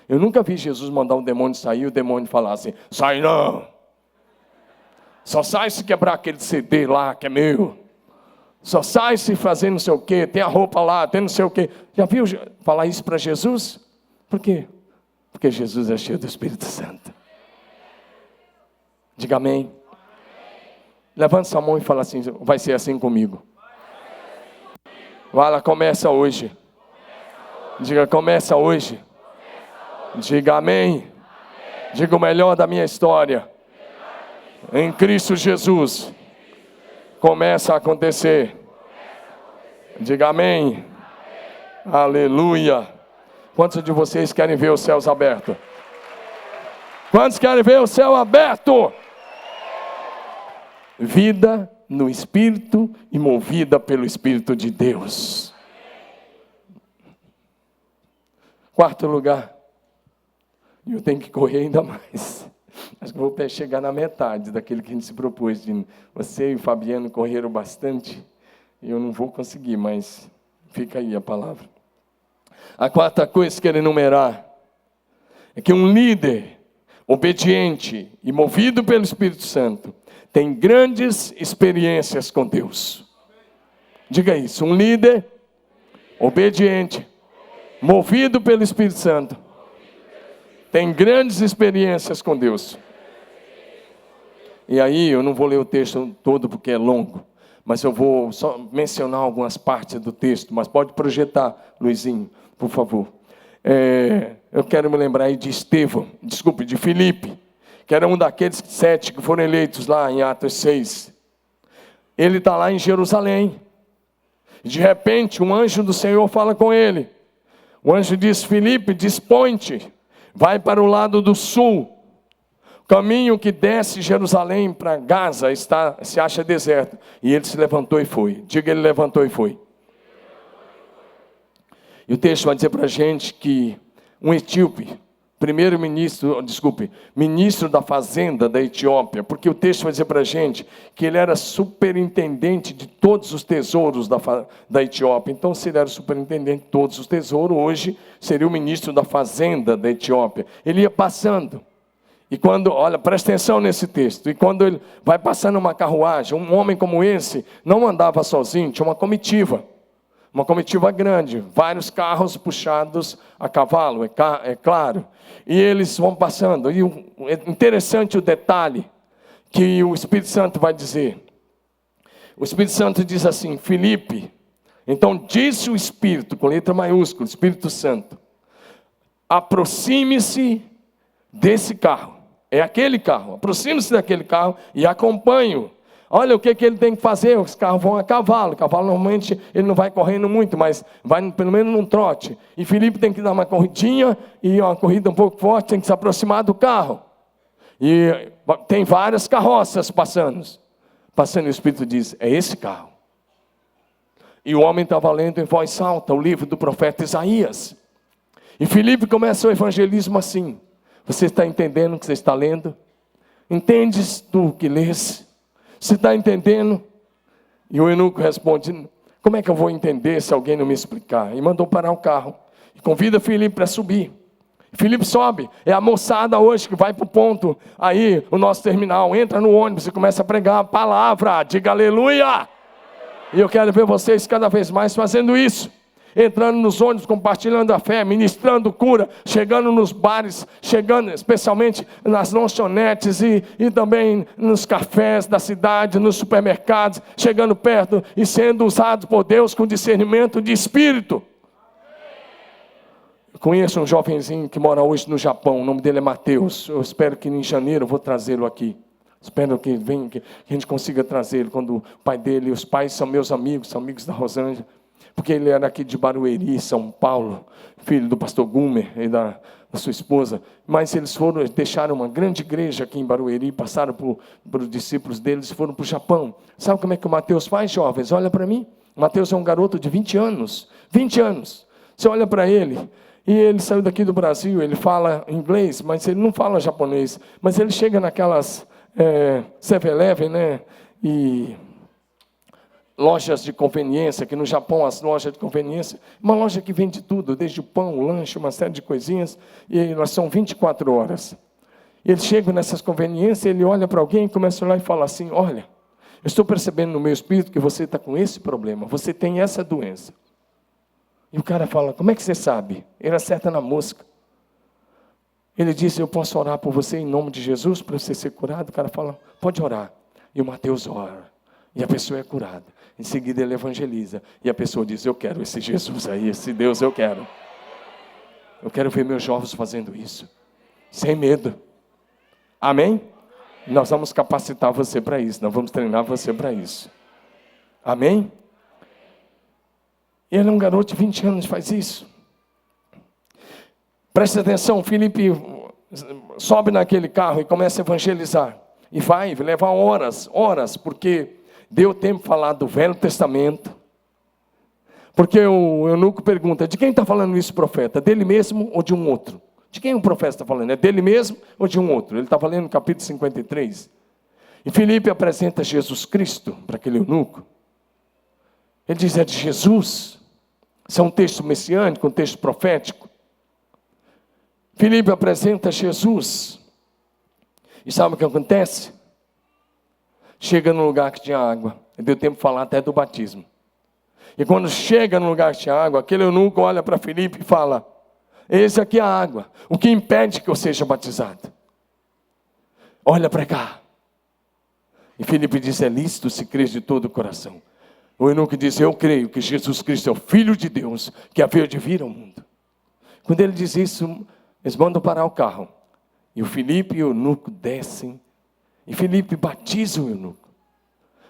Eu nunca vi Jesus mandar um demônio sair e o demônio falar assim: sai não. Só sai se quebrar aquele CD lá que é meu. Só sai se fazer não sei o quê. Tem a roupa lá, tem não sei o quê. Já viu falar isso para Jesus? Por quê? Porque Jesus é cheio do Espírito Santo. Diga amém. Levanta sua mão e fala assim: vai ser assim comigo. Vai lá, começa hoje. Diga, começa hoje. Diga amém. Diga o melhor da minha história. Em Cristo Jesus. Começa a acontecer. Diga amém. Aleluia. Quantos de vocês querem ver os céus abertos? Quantos querem ver o céu aberto? Vida no Espírito e movida pelo Espírito de Deus. Quarto lugar. E eu tenho que correr ainda mais. Acho que vou chegar na metade daquilo que a gente se propôs. Você e o Fabiano correram bastante. E eu não vou conseguir, mas fica aí a palavra. A quarta coisa que quero enumerar é que um líder obediente e movido pelo Espírito Santo tem grandes experiências com Deus. Diga isso, um líder obediente, movido pelo Espírito Santo, tem grandes experiências com Deus. E aí eu não vou ler o texto todo porque é longo, mas eu vou só mencionar algumas partes do texto, mas pode projetar, Luizinho, por favor. Eu quero me lembrar aí de de Filipe, que era um daqueles 7 que foram eleitos lá em Atos 6. Ele está lá em Jerusalém. De repente, um anjo do Senhor fala com ele. O anjo diz: Filipe, dispõe-te, vai para o lado do sul. caminho que desce Jerusalém para Gaza se acha deserto. E ele se levantou e foi. Diga, ele levantou e foi. E o texto vai dizer para a gente que um etíope, ministro da fazenda da Etiópia, porque o texto vai dizer para a gente que ele era superintendente de todos os tesouros da Etiópia. Então, se ele era superintendente de todos os tesouros, hoje seria o ministro da fazenda da Etiópia. Ele ia passando. E quando, olha, presta atenção nesse texto, e quando ele vai passando uma carruagem, um homem como esse não andava sozinho, tinha uma comitiva grande, vários carros puxados a cavalo, é claro, e eles vão passando, e é interessante o detalhe que o Espírito Santo vai dizer. O Espírito Santo diz assim: Filipe, então disse o Espírito, com letra maiúscula, Espírito Santo, aproxime-se desse carro, é aquele carro, aproxime-se daquele carro e acompanhe-o. Olha o que ele tem que fazer, os carros vão a cavalo, o cavalo normalmente ele não vai correndo muito, mas vai pelo menos num trote. E Filipe tem que dar uma corridinha, e uma corrida um pouco forte, tem que se aproximar do carro. E tem várias carroças passando, e o Espírito diz, é esse carro. E o homem estava lendo em voz alta o livro do profeta Isaías. E Filipe começa o evangelismo assim: você está entendendo o que você está lendo? Entendes tu o que lês? Você está entendendo? E o eunuco responde, como é que eu vou entender se alguém não me explicar? E mandou parar o carro. E convida Filipe para subir. Filipe sobe. É a moçada hoje que vai para o ponto, aí o nosso terminal, entra no ônibus e começa a pregar a palavra. Diga aleluia! E eu quero ver vocês cada vez mais fazendo isso. Entrando nos ônibus, compartilhando a fé, ministrando cura, chegando nos bares, chegando especialmente nas lanchonetes e também nos cafés da cidade, nos supermercados, chegando perto e sendo usados por Deus com discernimento de espírito. Eu conheço um jovenzinho que mora hoje no Japão, o nome dele é Mateus. Eu espero que em janeiro eu vou trazê-lo aqui. Espero que venha, que a gente consiga trazê-lo quando o pai dele, os pais são meus amigos, são amigos da Rosângela. Porque ele era aqui de Barueri, São Paulo, filho do pastor Gumer e da sua esposa. Mas eles deixaram uma grande igreja aqui em Barueri, passaram por os discípulos deles e foram para o Japão. Sabe como é que o Mateus faz, jovens? Olha para mim. O Mateus é um garoto de 20 anos. 20 anos. Você olha para ele, e ele saiu daqui do Brasil, ele fala inglês, mas ele não fala japonês. Mas ele chega naquelas 7-Eleven, né? E lojas de conveniência, que no Japão as lojas de conveniência, uma loja que vende tudo, desde o pão, o lanche, uma série de coisinhas, e elas são 24 horas. Ele chega nessas conveniências, ele olha para alguém, começa a olhar e fala assim, olha, eu estou percebendo no meu espírito que você está com esse problema, você tem essa doença. E o cara fala, como é que você sabe? Ele acerta na mosca. Ele diz, eu posso orar por você em nome de Jesus, para você ser curado? O cara fala, pode orar. E o Mateus ora, e a pessoa é curada. Em seguida ele evangeliza. E a pessoa diz, eu quero esse Jesus aí, esse Deus eu quero. Eu quero ver meus jovens fazendo isso. Sem medo. Amém? Nós vamos capacitar você para isso. Nós vamos treinar você para isso. Amém? Ele é um garoto de 20 anos, faz isso. Presta atenção, Filipe sobe naquele carro e começa a evangelizar. E vai levar horas, porque deu tempo de falar do Velho Testamento. Porque o eunuco pergunta, de quem está falando isso, profeta? Dele mesmo ou de um outro? De quem o profeta está falando? É dele mesmo ou de um outro? Ele está falando no capítulo 53. E Filipe apresenta Jesus Cristo para aquele eunuco. Ele diz, é de Jesus. Isso é um texto messiânico, um texto profético. Filipe apresenta Jesus. E sabe o que acontece? Chega num lugar que tinha água. Deu tempo de falar até do batismo. E quando chega num lugar que tinha água, aquele eunuco olha para Filipe e fala, esse aqui é a água. O que impede que eu seja batizado? Olha para cá. E Filipe diz, é lícito se crer de todo o coração. O eunuco diz, eu creio que Jesus Cristo é o Filho de Deus, que havia de vir ao mundo. Quando ele diz isso, eles mandam parar o carro. E o Filipe e o eunuco descem. E Filipe batiza o eunuco.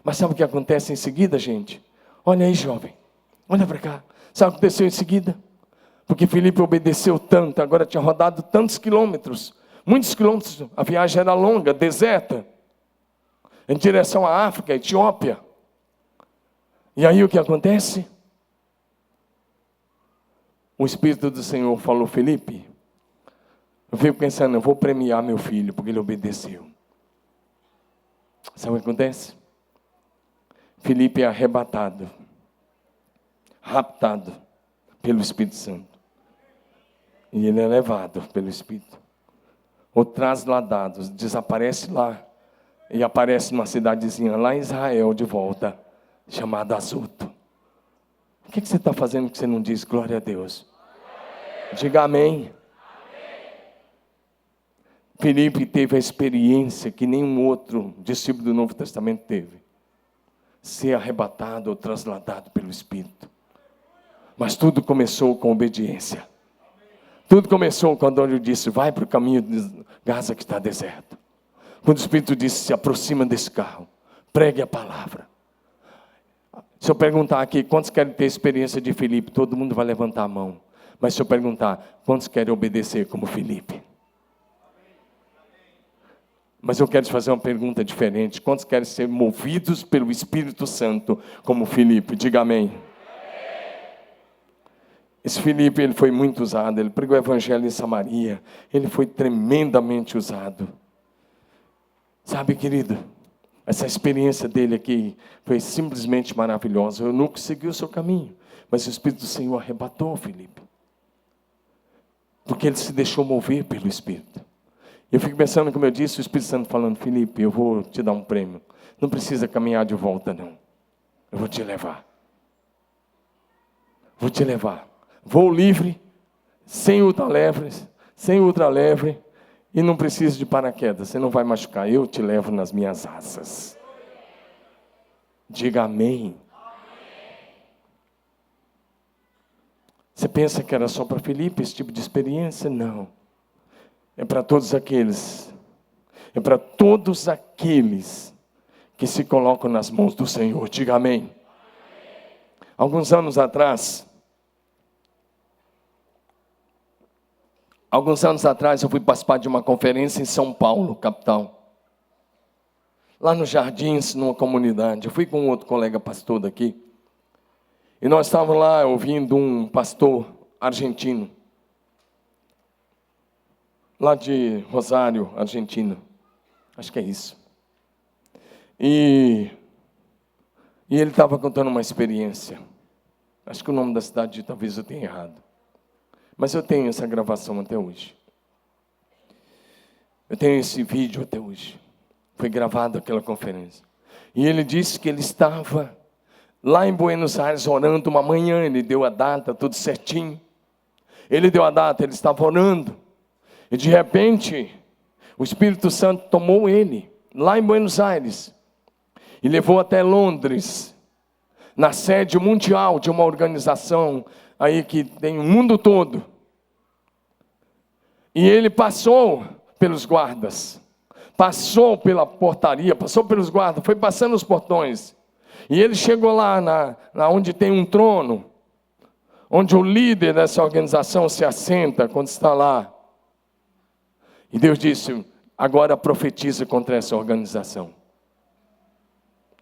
Mas sabe o que acontece em seguida, gente? Olha aí, jovem. Olha para cá. Sabe o que aconteceu em seguida? Porque Filipe obedeceu tanto, agora tinha rodado tantos quilômetros. Muitos quilômetros, a viagem era longa, deserta, em direção à África, Etiópia. E aí o que acontece? O Espírito do Senhor falou: Felipe, eu fico pensando, eu vou premiar meu filho, porque ele obedeceu. Sabe o que acontece? Felipe é arrebatado, raptado pelo Espírito Santo. E ele é levado pelo Espírito. Ou trasladado, desaparece lá. E aparece numa cidadezinha lá em Israel de volta, chamada Azoto. O que você está fazendo que você não diz glória a Deus? Diga amém. Felipe teve a experiência que nenhum outro discípulo do Novo Testamento teve. Ser arrebatado ou trasladado pelo Espírito. Mas tudo começou com obediência. Tudo começou quando ele disse: vai para o caminho de Gaza que está deserto. Quando o Espírito disse: se aproxima desse carro, pregue a palavra. Se eu perguntar aqui, quantos querem ter experiência de Felipe? Todo mundo vai levantar a mão. Mas se eu perguntar, quantos querem obedecer como Felipe? Mas eu quero te fazer uma pergunta diferente. Quantos querem ser movidos pelo Espírito Santo como Felipe? Diga amém. Esse Felipe, ele foi muito usado. Ele pregou o evangelho em Samaria. Ele foi tremendamente usado. Sabe, querido, essa experiência dele aqui foi simplesmente maravilhosa. Eu nunca segui o seu caminho, mas o Espírito do Senhor arrebatou o Felipe. Porque ele se deixou mover pelo Espírito. Eu fico pensando, como eu disse, o Espírito Santo falando: Felipe, eu vou te dar um prêmio. Não precisa caminhar de volta, não. Eu vou te levar. Vou te levar. Voo livre, sem ultraleve, e não precisa de paraquedas. Você não vai machucar. Eu te levo nas minhas asas. Diga amém. Você pensa que era só para Felipe esse tipo de experiência? Não. É para todos aqueles. É para todos aqueles que se colocam nas mãos do Senhor. Diga amém. Alguns anos atrás eu fui participar de uma conferência em São Paulo, capital. Lá nos Jardins, numa comunidade. Eu fui com um outro colega pastor daqui. E nós estávamos lá ouvindo um pastor argentino. Lá de Rosário, Argentina. Acho que é isso. E ele estava contando uma experiência. Acho que o nome da cidade talvez eu tenha errado. Mas eu tenho essa gravação até hoje. Eu tenho esse vídeo até hoje. Foi gravado aquela conferência. E ele disse que ele estava lá em Buenos Aires orando uma manhã. Ele deu a data, tudo certinho. Ele deu a data, ele estava orando. E de repente, o Espírito Santo tomou ele, lá em Buenos Aires, e levou até Londres, na sede mundial de uma organização aí que tem o mundo todo. E ele passou pelos guardas, passou pela portaria, passou pelos guardas, foi passando os portões. E ele chegou lá onde tem um trono, onde o líder dessa organização se assenta quando está lá. E Deus disse: agora profetiza contra essa organização.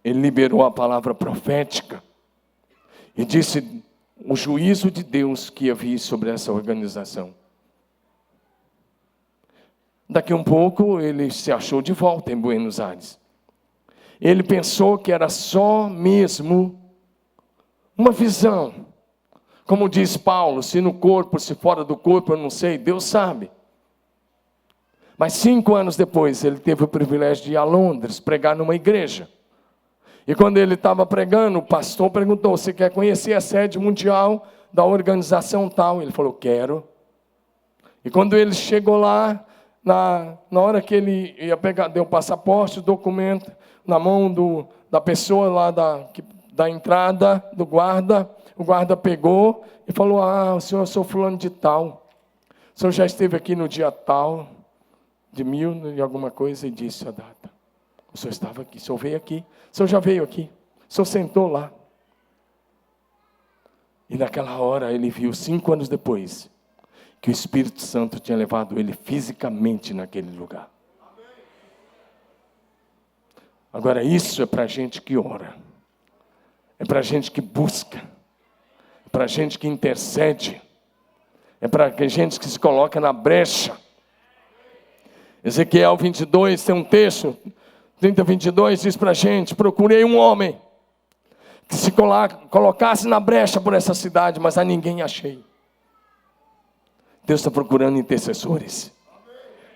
Ele liberou a palavra profética e disse o juízo de Deus que ia vir sobre essa organização. Daqui um pouco ele se achou de volta em Buenos Aires. Ele pensou que era só mesmo uma visão. Como diz Paulo, se no corpo, se fora do corpo, eu não sei, Deus sabe. Mas 5 anos depois, ele teve o privilégio de ir a Londres, pregar numa igreja. E quando ele estava pregando, o pastor perguntou: você quer conhecer a sede mundial da organização tal? Ele falou: quero. E quando ele chegou lá, na hora que ele ia pegar, deu o passaporte, o documento, na mão da pessoa lá da entrada, do guarda, o guarda pegou e falou: o senhor, eu sou fulano de tal. O senhor já esteve aqui no dia tal, de 1000 e alguma coisa, e disse a data. O senhor estava aqui, o senhor veio aqui, o senhor já veio aqui, o senhor sentou lá. E naquela hora ele viu, 5 anos depois, que o Espírito Santo tinha levado ele fisicamente naquele lugar. Agora, isso é para gente que ora, é para gente que busca, é para gente que intercede, é para gente que se coloca na brecha. Ezequiel 22 tem um texto, 30:22 diz para a gente: procurei um homem que se colocasse na brecha por essa cidade, mas a ninguém achei. Deus está procurando intercessores,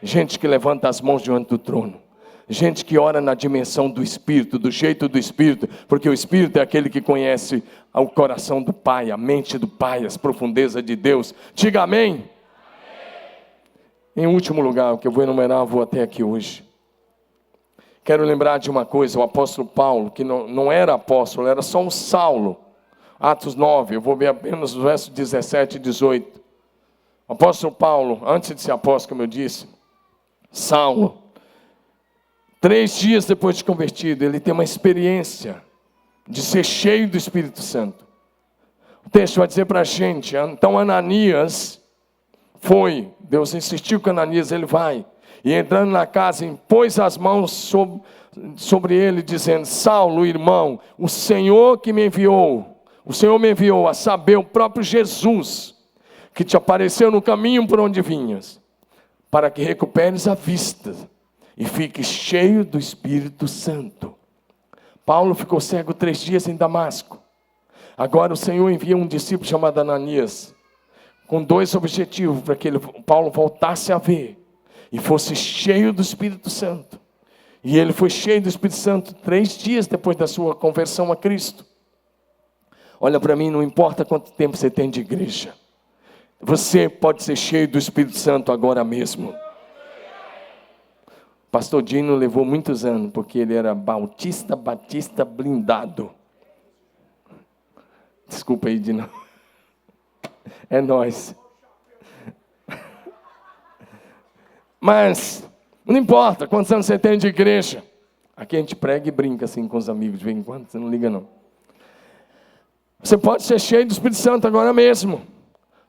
gente que levanta as mãos diante do trono, gente que ora na dimensão do Espírito, do jeito do Espírito, porque o Espírito é aquele que conhece o coração do Pai, a mente do Pai, as profundezas de Deus. Diga amém. Amém. Em último lugar, o que eu vou enumerar, vou até aqui hoje. Quero lembrar de uma coisa: o apóstolo Paulo, que não era apóstolo, era só um Saulo. Atos 9, eu vou ver apenas os versos 17 e 18. O apóstolo Paulo, antes de ser apóstolo, como eu disse, Saulo, 3 dias depois de convertido, ele tem uma experiência de ser cheio do Espírito Santo. O texto vai dizer para a gente: então Ananias foi, Deus insistiu com Ananias, ele vai, e entrando na casa, impôs as mãos sobre ele, dizendo: Saulo, irmão, o Senhor me enviou, a saber, o próprio Jesus, que te apareceu no caminho por onde vinhas, para que recuperes a vista e fiques cheio do Espírito Santo. Paulo ficou cego 3 dias em Damasco. Agora o Senhor envia um discípulo chamado Ananias, com 2 objetivos, para que Paulo voltasse a ver e fosse cheio do Espírito Santo. E ele foi cheio do Espírito Santo 3 dias depois da sua conversão a Cristo. Olha para mim, não importa quanto tempo você tem de igreja, você pode ser cheio do Espírito Santo agora mesmo. Pastor Dino levou muitos anos, porque ele era batista blindado. Desculpa aí, Dino. É nós. Mas não importa quantos anos você tem de igreja. Aqui a gente prega e brinca assim com os amigos de vez em quando, você não liga não. Você pode ser cheio do Espírito Santo agora mesmo.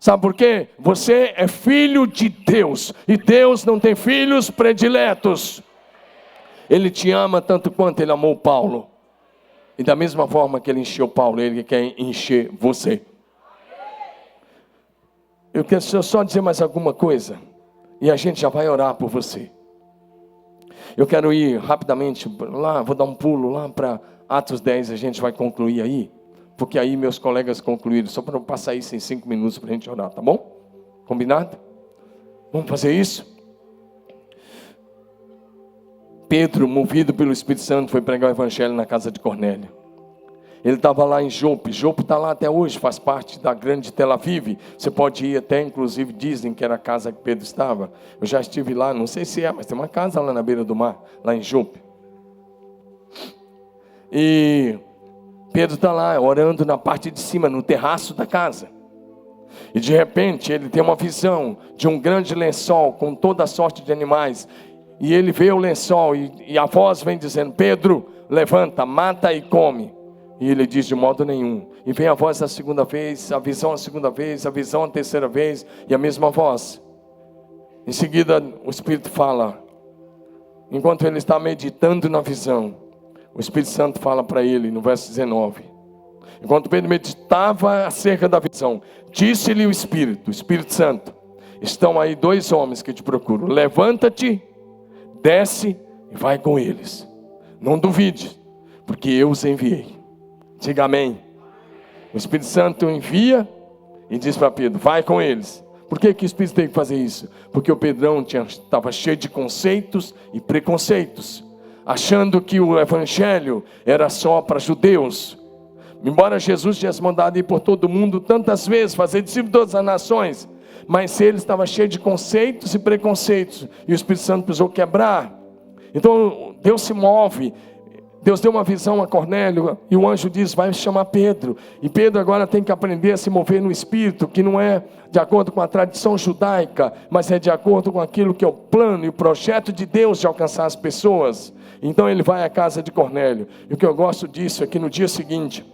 Sabe por quê? Você é filho de Deus, e Deus não tem filhos prediletos. Ele te ama tanto quanto ele amou Paulo. E da mesma forma que ele encheu Paulo, ele quer encher você. Eu quero só dizer mais alguma coisa, e a gente já vai orar por você. Eu quero ir rapidamente lá, vou dar um pulo lá para Atos 10, a gente vai concluir aí. Porque aí meus colegas concluíram, só para não passar isso em 5 minutos para a gente orar, tá bom? Combinado? Vamos fazer isso? Pedro, movido pelo Espírito Santo, foi pregar o Evangelho na casa de Cornélio. Ele estava lá em Jope. Jope está lá até hoje, faz parte da grande Tel Aviv. Você pode ir até, inclusive, dizem que era a casa que Pedro estava. Eu já estive lá, não sei se é, mas tem uma casa lá na beira do mar, lá em Jope. E Pedro está lá orando na parte de cima, no terraço da casa. E de repente ele tem uma visão de um grande lençol com toda a sorte de animais. E ele vê o lençol e a voz vem dizendo: Pedro, levanta, mata e come. E ele diz: de modo nenhum. E vem a voz a segunda vez, a visão a segunda vez, a visão a terceira vez, e a mesma voz. Em seguida o Espírito fala, enquanto ele está meditando na visão, o Espírito Santo fala para ele no verso 19. Enquanto Pedro meditava acerca da visão, disse-lhe o Espírito Santo: estão aí 2 homens que te procuram. Levanta-te, desce e vai com eles. Não duvide, porque eu os enviei. Diga amém. O Espírito Santo envia e diz para Pedro: vai com eles. Por que o Espírito tem que fazer isso? Porque o Pedrão estava cheio de conceitos e preconceitos, achando que o Evangelho era só para judeus. Embora Jesus tinha mandado ir por todo mundo tantas vezes, fazer discípulos de todas as nações, mas ele estava cheio de conceitos e preconceitos, e o Espírito Santo precisou quebrar. Então Deus se move. Deus deu uma visão a Cornélio, e o anjo diz: vai chamar Pedro. E Pedro agora tem que aprender a se mover no Espírito, que não é de acordo com a tradição judaica, mas é de acordo com aquilo que é o plano e o projeto de Deus de alcançar as pessoas. Então ele vai à casa de Cornélio. E o que eu gosto disso é que no dia seguinte,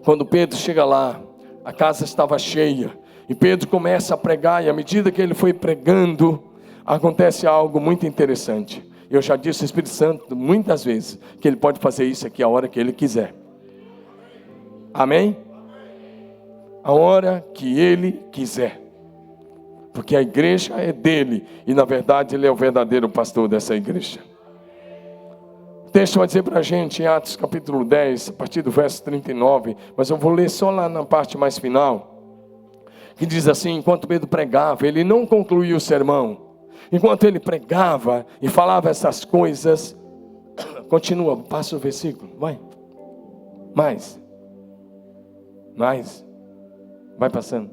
quando Pedro chega lá, a casa estava cheia, E Pedro começa a pregar, e à medida que ele foi pregando, acontece algo muito interessante. Eu já disse ao Espírito Santo muitas vezes que ele pode fazer isso aqui a hora que ele quiser. Amém? A hora que ele quiser. Porque a igreja é dele, e na verdade ele é o verdadeiro pastor dessa igreja. O texto vai dizer para a gente em Atos capítulo 10, a partir do verso 39, mas eu vou ler só lá na parte mais final, que diz assim: enquanto Pedro pregava, ele não concluiu o sermão. Enquanto ele pregava e falava essas coisas, continua, passa o versículo, vai, mais, vai passando,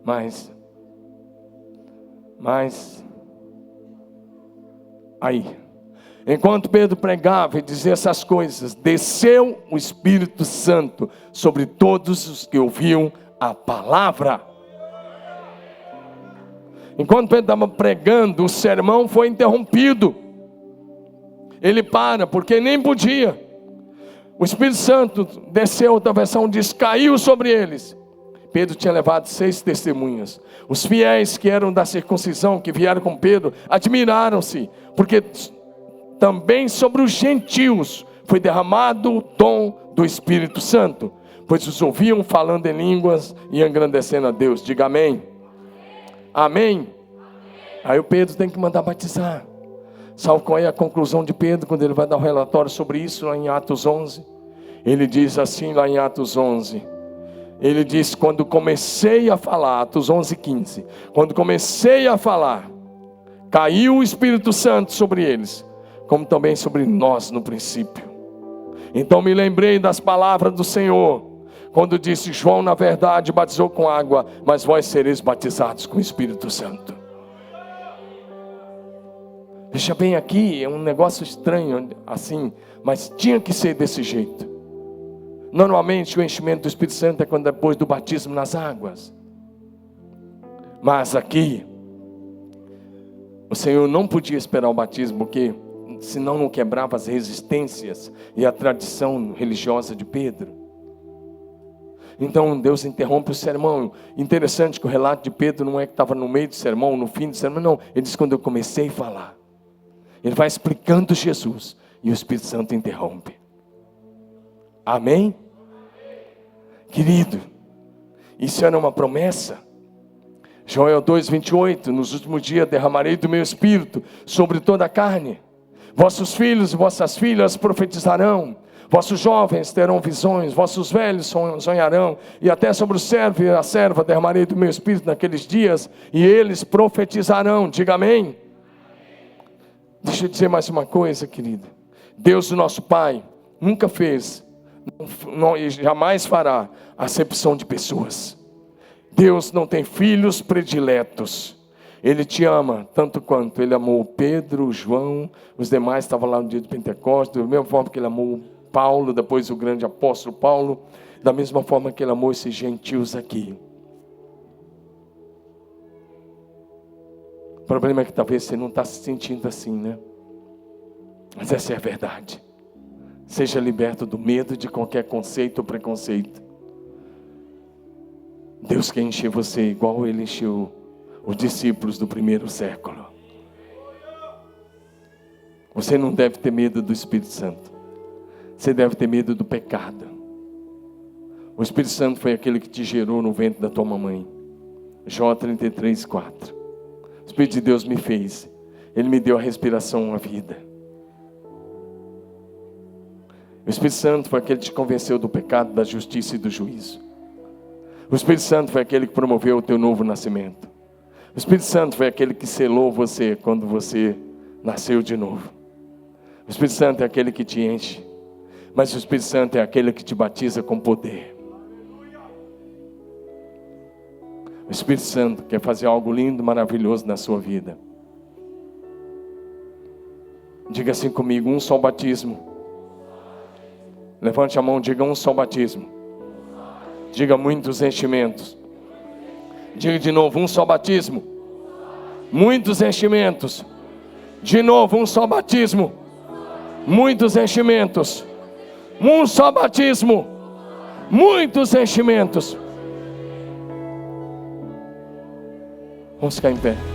mais, aí, enquanto Pedro pregava e dizia essas coisas, desceu o Espírito Santo sobre todos os que ouviam a palavra. Enquanto Pedro estava pregando, o sermão foi interrompido. Ele para, porque nem podia. O Espírito Santo desceu, outra versão diz, caiu sobre eles. Pedro tinha levado 6 testemunhas. Os fiéis que eram da circuncisão, que vieram com Pedro, admiraram-se, porque também sobre os gentios foi derramado o dom do Espírito Santo, pois os ouviam falando em línguas e engrandecendo a Deus. Diga amém. Amém? Aí o Pedro tem que mandar batizar. Sabe qual é a conclusão de Pedro quando ele vai dar um relatório sobre isso lá em Atos 11? Ele diz assim lá em Atos 11. Ele diz, quando comecei a falar, Atos 11:15. Quando comecei a falar, caiu o Espírito Santo sobre eles, como também sobre nós no princípio. Então me lembrei das palavras do Senhor, quando disse, João na verdade batizou com água, mas vós sereis batizados com o Espírito Santo. Veja bem, aqui é um negócio estranho assim, mas tinha que ser desse jeito. Normalmente o enchimento do Espírito Santo é quando depois do batismo nas águas. Mas aqui, o Senhor não podia esperar o batismo, porque senão não quebrava as resistências e a tradição religiosa de Pedro. Então Deus interrompe o sermão. Interessante que o relato de Pedro não é que estava no meio do sermão, no fim do sermão, não. Ele diz, quando eu comecei a falar. Ele vai explicando Jesus e o Espírito Santo interrompe. Amém? Querido, isso era uma promessa. Joel 2:28, nos últimos dias derramarei do meu Espírito sobre toda a carne. Vossos filhos e vossas filhas profetizarão. Vossos jovens terão visões, vossos velhos sonharão, e até sobre o servo e a serva derramarei do meu Espírito naqueles dias, e eles profetizarão. Diga amém. Deixa eu dizer mais uma coisa, querido. Deus, o nosso Pai, nunca fez, e jamais fará acepção de pessoas. Deus não tem filhos prediletos. Ele te ama tanto quanto Ele amou Pedro, João, os demais estavam lá no dia de Pentecostes, da mesma forma que Ele amou Paulo, depois o grande apóstolo Paulo, da mesma forma que Ele amou esses gentios aqui. O problema é que talvez você não está se sentindo assim, né? Mas essa é a verdade. Seja liberto do medo de qualquer conceito ou preconceito. Deus quer encher você igual Ele encheu os discípulos do primeiro século. Você não deve ter medo do Espírito Santo. Você deve ter medo do pecado. O Espírito Santo foi aquele que te gerou no ventre da tua mamãe. Jó 33:4. O Espírito de Deus me fez. Ele me deu a respiração, a vida. O Espírito Santo foi aquele que te convenceu do pecado, da justiça e do juízo. O Espírito Santo foi aquele que promoveu o teu novo nascimento. O Espírito Santo foi aquele que selou você quando você nasceu de novo. O Espírito Santo é aquele que te enche. Mas o Espírito Santo é aquele que te batiza com poder. O Espírito Santo quer fazer algo lindo, maravilhoso na sua vida. Diga assim comigo, um só batismo. Levante a mão, diga um só batismo. Diga muitos enchimentos. Diga de novo, um só batismo. Muitos enchimentos. De novo, um só batismo. Muitos enchimentos. Um só batismo. Muitos enchimentos. Vamos ficar em pé.